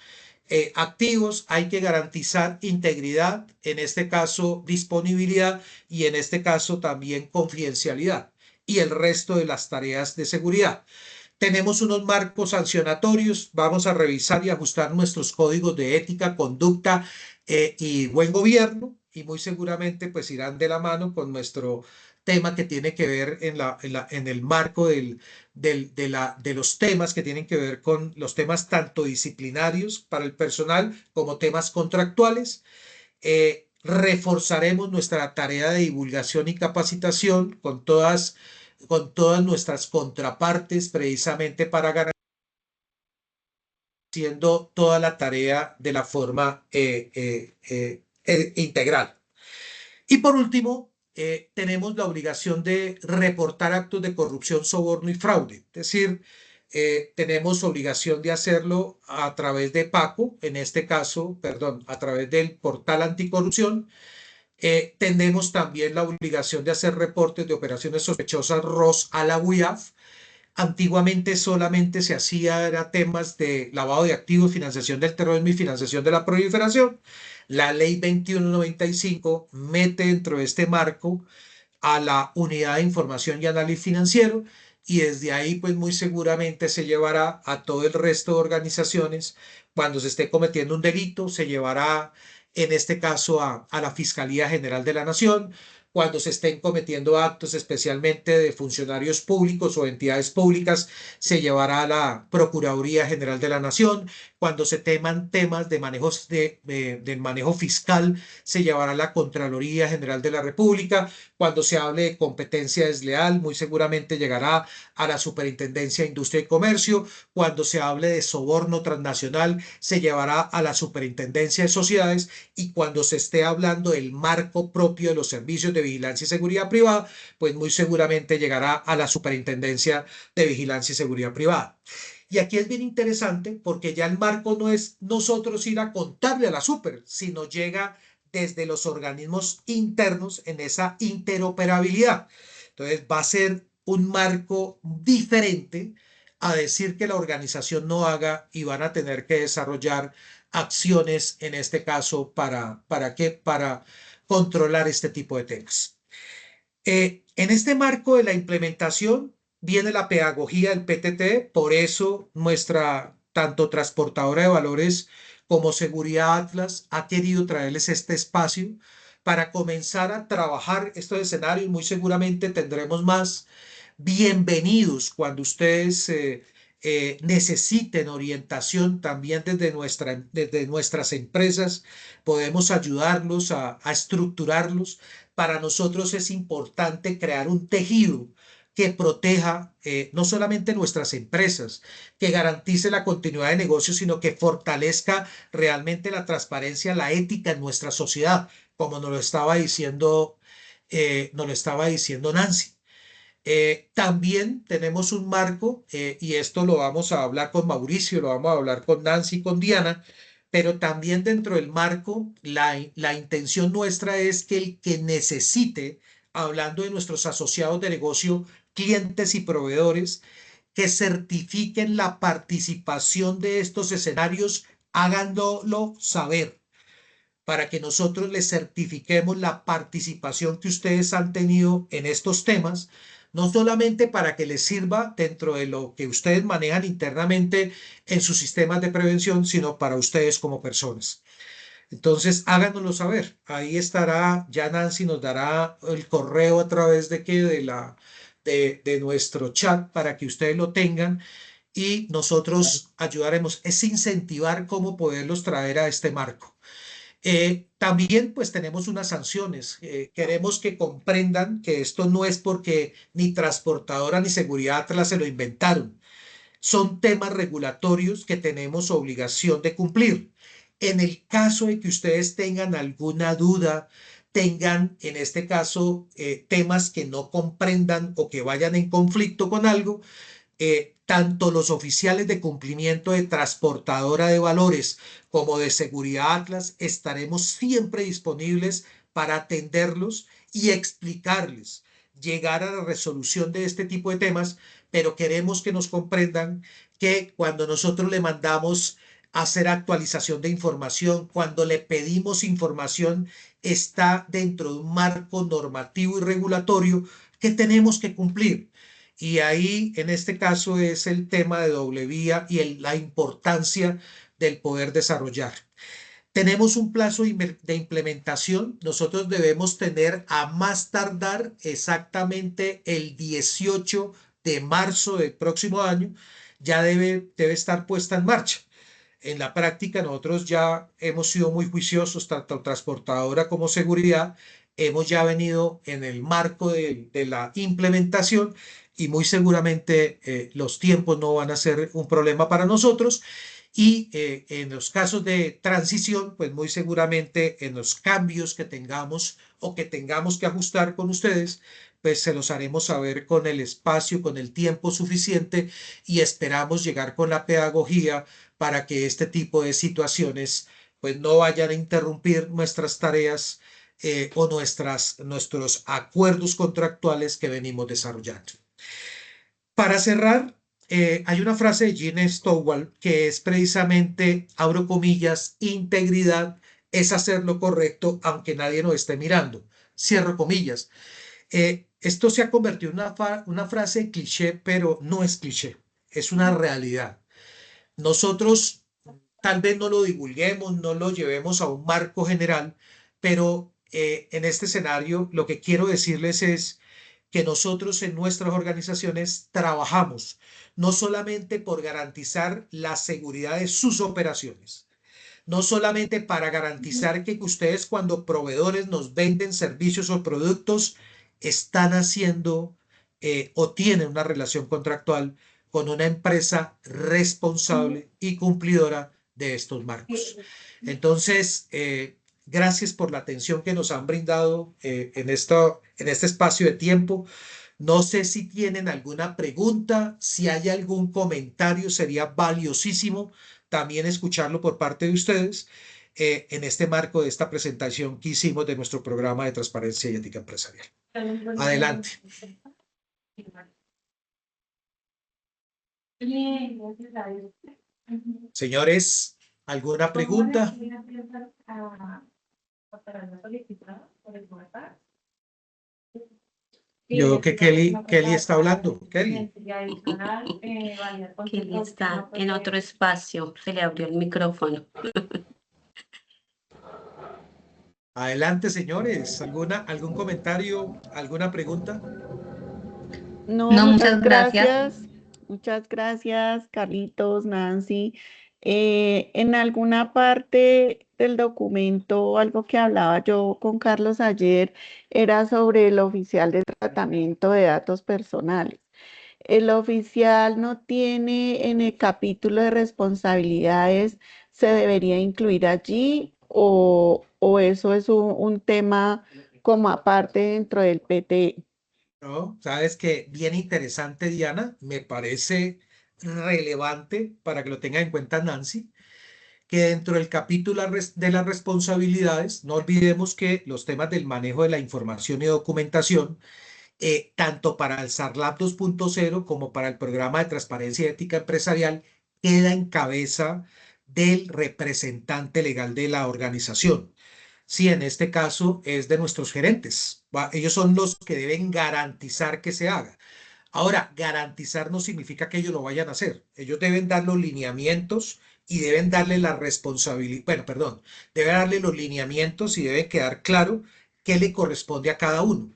activos. Hay que garantizar integridad, en este caso disponibilidad y en este caso también confidencialidad y el resto de las tareas de seguridad. Tenemos unos marcos sancionatorios, vamos a revisar y ajustar nuestros códigos de ética, conducta y buen gobierno, y muy seguramente pues irán de la mano con nuestro tema que tiene que ver en el marco de los temas que tienen que ver con los temas tanto disciplinarios para el personal como temas contractuales. Reforzaremos nuestra tarea de divulgación y capacitación con todas nuestras contrapartes precisamente para ganar haciendo toda la tarea de la forma integral. Y por último, tenemos la obligación de reportar actos de corrupción, soborno y fraude. Es decir, tenemos obligación de hacerlo a través de PACO, en este caso, perdón, a través del portal anticorrupción. Tenemos también la obligación de hacer reportes de operaciones sospechosas ROS a la UIAF. Antiguamente solamente se hacía era temas de lavado de activos, financiación del terrorismo y financiación de la proliferación. La ley 2195 mete dentro de este marco a la unidad de información y análisis financiero, y desde ahí pues muy seguramente se llevará a todo el resto de organizaciones. Cuando se esté cometiendo un delito, se llevará en este caso a la Fiscalía General de la Nación. Cuando se estén cometiendo actos especialmente de funcionarios públicos o entidades públicas, se llevará a la Procuraduría General de la Nación. Cuando se teman temas de manejo fiscal, se llevará a la Contraloría General de la República. Cuando se hable de competencia desleal, muy seguramente llegará a la Superintendencia de Industria y Comercio. Cuando se hable de soborno transnacional, se llevará a la Superintendencia de Sociedades. Y cuando se esté hablando del marco propio de los servicios de vigilancia y seguridad privada, pues muy seguramente llegará a la Superintendencia de Vigilancia y Seguridad Privada. Y aquí es bien interesante porque ya el marco no es nosotros ir a contarle a la super, sino llega desde los organismos internos en esa interoperabilidad. Entonces va a ser un marco diferente a decir que la organización no haga, y van a tener que desarrollar acciones en este caso para controlar este tipo de temas. En este marco de la implementación viene la pedagogía del PTT, por eso nuestra tanto transportadora de valores como Seguridad Atlas ha querido traerles este espacio para comenzar a trabajar estos escenarios. Muy seguramente tendremos más. Bienvenidos cuando ustedes necesiten orientación también desde nuestras empresas. Podemos ayudarlos a estructurarlos. Para nosotros es importante crear un tejido que proteja no solamente nuestras empresas, que garantice la continuidad de negocios, sino que fortalezca realmente la transparencia, la ética en nuestra sociedad, como nos lo estaba diciendo Nancy. También tenemos un marco, y esto lo vamos a hablar con Mauricio, lo vamos a hablar con Nancy, con Diana, pero también dentro del marco, la intención nuestra es que el que necesite, hablando de nuestros asociados de negocio, clientes y proveedores, que certifiquen la participación de estos escenarios, háganlo saber para que nosotros les certifiquemos la participación que ustedes han tenido en estos temas, no solamente para que les sirva dentro de lo que ustedes manejan internamente en sus sistemas de prevención, sino para ustedes como personas. Entonces, háganoslo saber. Ahí estará, ya Nancy nos dará el correo a través de nuestro chat para que ustedes lo tengan, y nosotros ayudaremos, es incentivar cómo poderlos traer a este marco. También pues tenemos unas sanciones. Queremos que comprendan que esto no es porque ni transportadora ni seguridad Atlas se lo inventaron. Son temas regulatorios que tenemos obligación de cumplir. En el caso de que ustedes tengan alguna duda, tengan en este caso temas que no comprendan o que vayan en conflicto con algo, tanto los oficiales de cumplimiento de transportadora de valores como de Seguridad Atlas estaremos siempre disponibles para atenderlos y explicarles, llegar a la resolución de este tipo de temas, pero queremos que nos comprendan que cuando nosotros le mandamos hacer actualización de información, cuando le pedimos información, está dentro de un marco normativo y regulatorio que tenemos que cumplir. Y ahí, en este caso, es el tema de doble vía y la importancia del poder desarrollar. Tenemos un plazo de implementación. Nosotros debemos tener a más tardar exactamente el 18 de marzo del próximo año, ya debe estar puesta en marcha. En la práctica, nosotros ya hemos sido muy juiciosos, tanto transportadora como seguridad. Hemos ya venido en el marco de la implementación, y muy seguramente los tiempos no van a ser un problema para nosotros. Y en los casos de transición, pues muy seguramente en los cambios que tengamos o que tengamos que ajustar con ustedes, pues se los haremos saber con el espacio, con el tiempo suficiente, y esperamos llegar con la pedagogía para que este tipo de situaciones pues no vayan a interrumpir nuestras tareas o nuestros acuerdos contractuales que venimos desarrollando. Para cerrar, hay una frase de Gene Stowell que es precisamente, abro comillas, integridad es hacer lo correcto aunque nadie nos esté mirando. Cierro comillas. Esto se ha convertido en una frase cliché, pero no es cliché, es una realidad. Nosotros tal vez no lo divulguemos, no lo llevemos a un marco general, pero en este escenario lo que quiero decirles es que nosotros en nuestras organizaciones trabajamos no solamente por garantizar la seguridad de sus operaciones, no solamente para garantizar que ustedes cuando proveedores nos venden servicios o productos están haciendo o tienen una relación contractual con una empresa responsable y cumplidora de estos marcos. Entonces, gracias por la atención que nos han brindado en este espacio de tiempo. No sé si tienen alguna pregunta, si hay algún comentario, sería valiosísimo también escucharlo por parte de ustedes en este marco de esta presentación que hicimos de nuestro programa de transparencia y ética empresarial. Adelante. Señores, ¿alguna pregunta? Yo creo que Kelly está hablando. Kelly. Kelly está en otro espacio, se le abrió el micrófono. Adelante, señores. ¿Algún comentario, alguna pregunta? No, No, muchas muchas gracias. gracias. Muchas gracias, Carlitos, Nancy. En alguna parte del documento, algo que hablaba yo con Carlos ayer, era sobre el oficial de tratamiento de datos personales. ¿El oficial no tiene en el capítulo de responsabilidades, se debería incluir allí o eso es un tema como aparte dentro del PTE? ¿No? Sabes que bien interesante, Diana, me parece relevante para que lo tenga en cuenta Nancy, que dentro del capítulo de las responsabilidades, no olvidemos que los temas del manejo de la información y documentación, tanto para el SARLAB 2.0 como para el programa de transparencia y ética empresarial, queda en cabeza del representante legal de la organización. Sí, en este caso es de nuestros gerentes. Ellos son los que deben garantizar que se haga. Ahora, garantizar no significa que ellos lo vayan a hacer. Ellos deben dar los lineamientos y deben darle la responsabilidad, bueno, perdón, deben darle los lineamientos y debe quedar claro qué le corresponde a cada uno.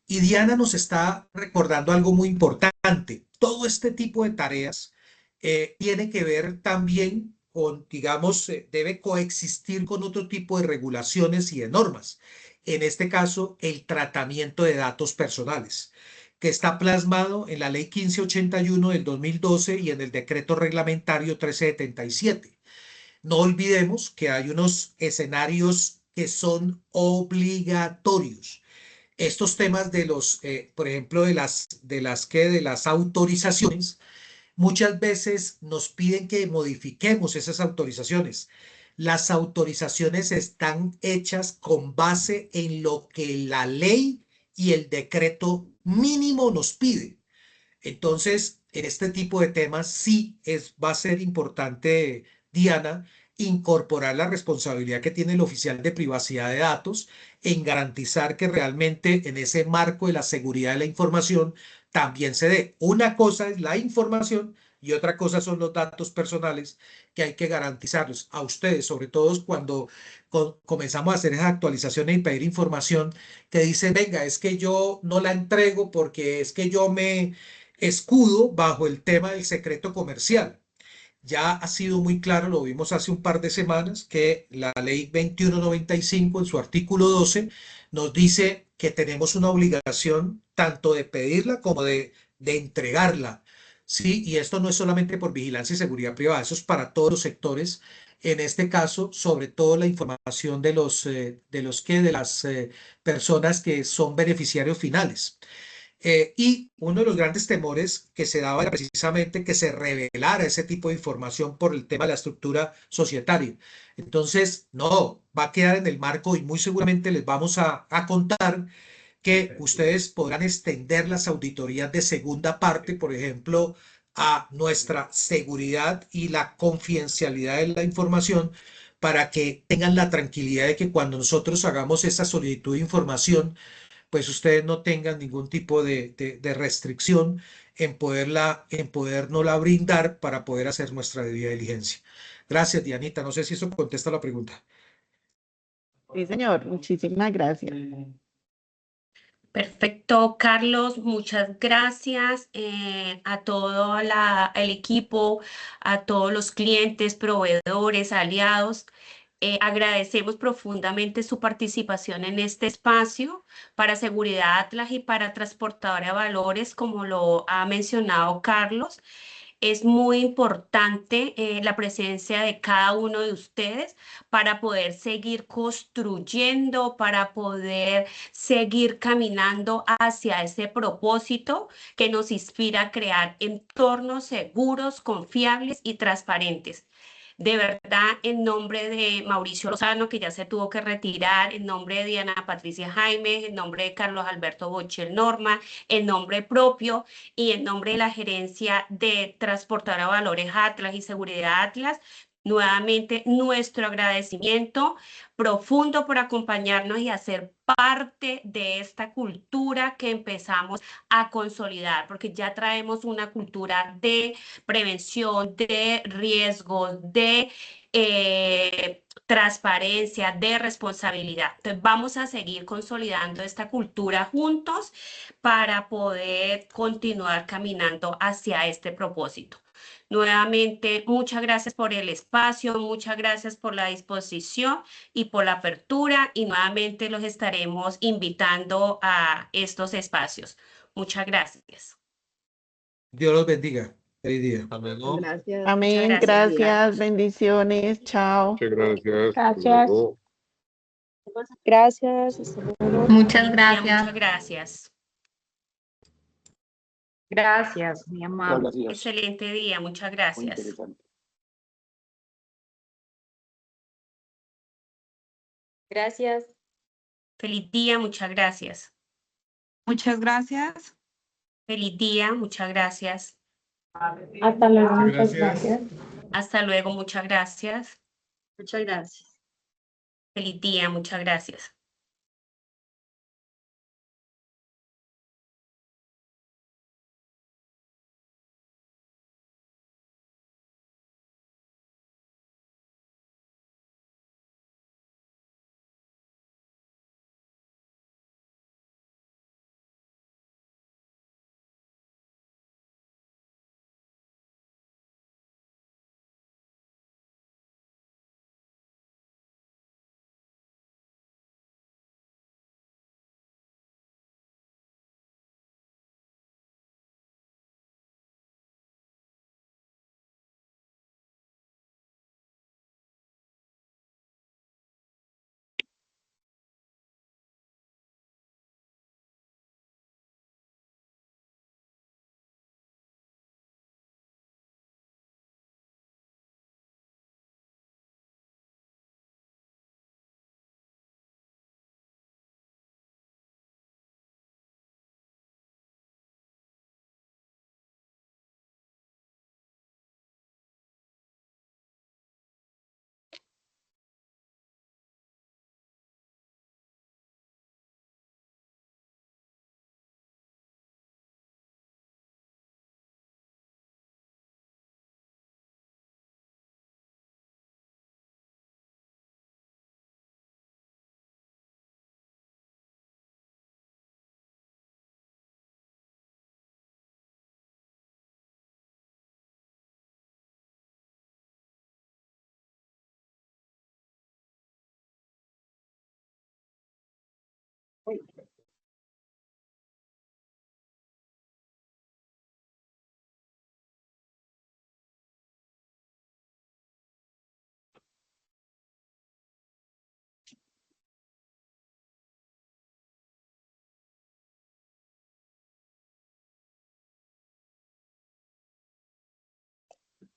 Y Diana nos está recordando algo muy importante. Todo este tipo de tareas tiene que ver también con, digamos, debe coexistir con otro tipo de regulaciones y de normas. En este caso, el tratamiento de datos personales, que está plasmado en la Ley 1581 del 2012 y en el Decreto Reglamentario 1377. No olvidemos que hay unos escenarios que son obligatorios. Estos temas de los, por ejemplo, de las autorizaciones, muchas veces nos piden que modifiquemos esas autorizaciones. Las autorizaciones están hechas con base en lo que la ley y el decreto mínimo nos pide. Entonces, en este tipo de temas sí va a ser importante, Diana, incorporar la responsabilidad que tiene el oficial de privacidad de datos en garantizar que realmente en ese marco de la seguridad de la información también se dé. Una cosa es la información y otra cosa son los datos personales que hay que garantizarlos a ustedes, sobre todo cuando comenzamos a hacer esas actualizaciones y pedir información que dicen, venga, es que yo no la entrego porque es que yo me escudo bajo el tema del secreto comercial. Ya ha sido muy claro, lo vimos hace un par de semanas, que la ley 2195 en su artículo 12 nos dice que tenemos una obligación tanto de pedirla como de entregarla. Sí, y esto no es solamente por vigilancia y seguridad privada, eso es para todos los sectores. En este caso, sobre todo la información de las personas que son beneficiarios finales. Y uno de los grandes temores que se daba era precisamente que se revelara ese tipo de información por el tema de la estructura societaria. Entonces, no, va a quedar en el marco y muy seguramente les vamos a contar que ustedes podrán extender las auditorías de segunda parte, por ejemplo, a nuestra seguridad y la confidencialidad de la información, para que tengan la tranquilidad de que cuando nosotros hagamos esa solicitud de información, pues ustedes no tengan ningún tipo de restricción en podernosla brindar para poder hacer nuestra debida diligencia. Gracias, Dianita. No sé si eso contesta la pregunta. Sí, señor, muchísimas gracias. Perfecto, Carlos, muchas gracias a todo el equipo, a todos los clientes, proveedores, aliados. Agradecemos profundamente su participación en este espacio para Seguridad Atlas y para Transportadora de Valores, como lo ha mencionado Carlos. Es muy importante la presencia de cada uno de ustedes para poder seguir construyendo, para poder seguir caminando hacia ese propósito que nos inspira a crear entornos seguros, confiables y transparentes. De verdad, en nombre de Mauricio Lozano, que ya se tuvo que retirar, en nombre de Diana Patricia Jaime, en nombre de Carlos Alberto Bochel Norma, en nombre propio y en nombre de la gerencia de Transportadora de Valores Atlas y Seguridad Atlas, nuevamente nuestro agradecimiento profundo por acompañarnos y hacer parte de esta cultura que empezamos a consolidar, porque ya traemos una cultura de prevención, de riesgos, de transparencia, de responsabilidad. Entonces vamos a seguir consolidando esta cultura juntos para poder continuar caminando hacia este propósito. Nuevamente, muchas gracias por el espacio, muchas gracias por la disposición y por la apertura y nuevamente los estaremos invitando a estos espacios. Muchas gracias. Dios los bendiga. Feliz día. Gracias. Amén, Muchas gracias. gracias, bendiciones, chao. Muchas gracias. Gracias. Gracias. Hasta luego. Muchas gracias. Muchas gracias. Gracias, mi amable. Excelente día, muchas gracias. Gracias. Feliz día, muchas gracias. Muchas gracias. Feliz día, muchas gracias. Hasta luego, muchas gracias. Hasta luego, muchas gracias. Muchas gracias. Feliz día, muchas gracias.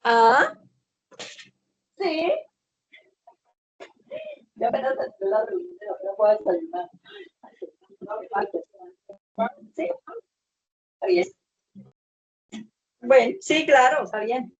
Ah, sí. Ya apenas entré la reunión, no puedo desayunar. Está bien. Bueno, sí, claro, está bien.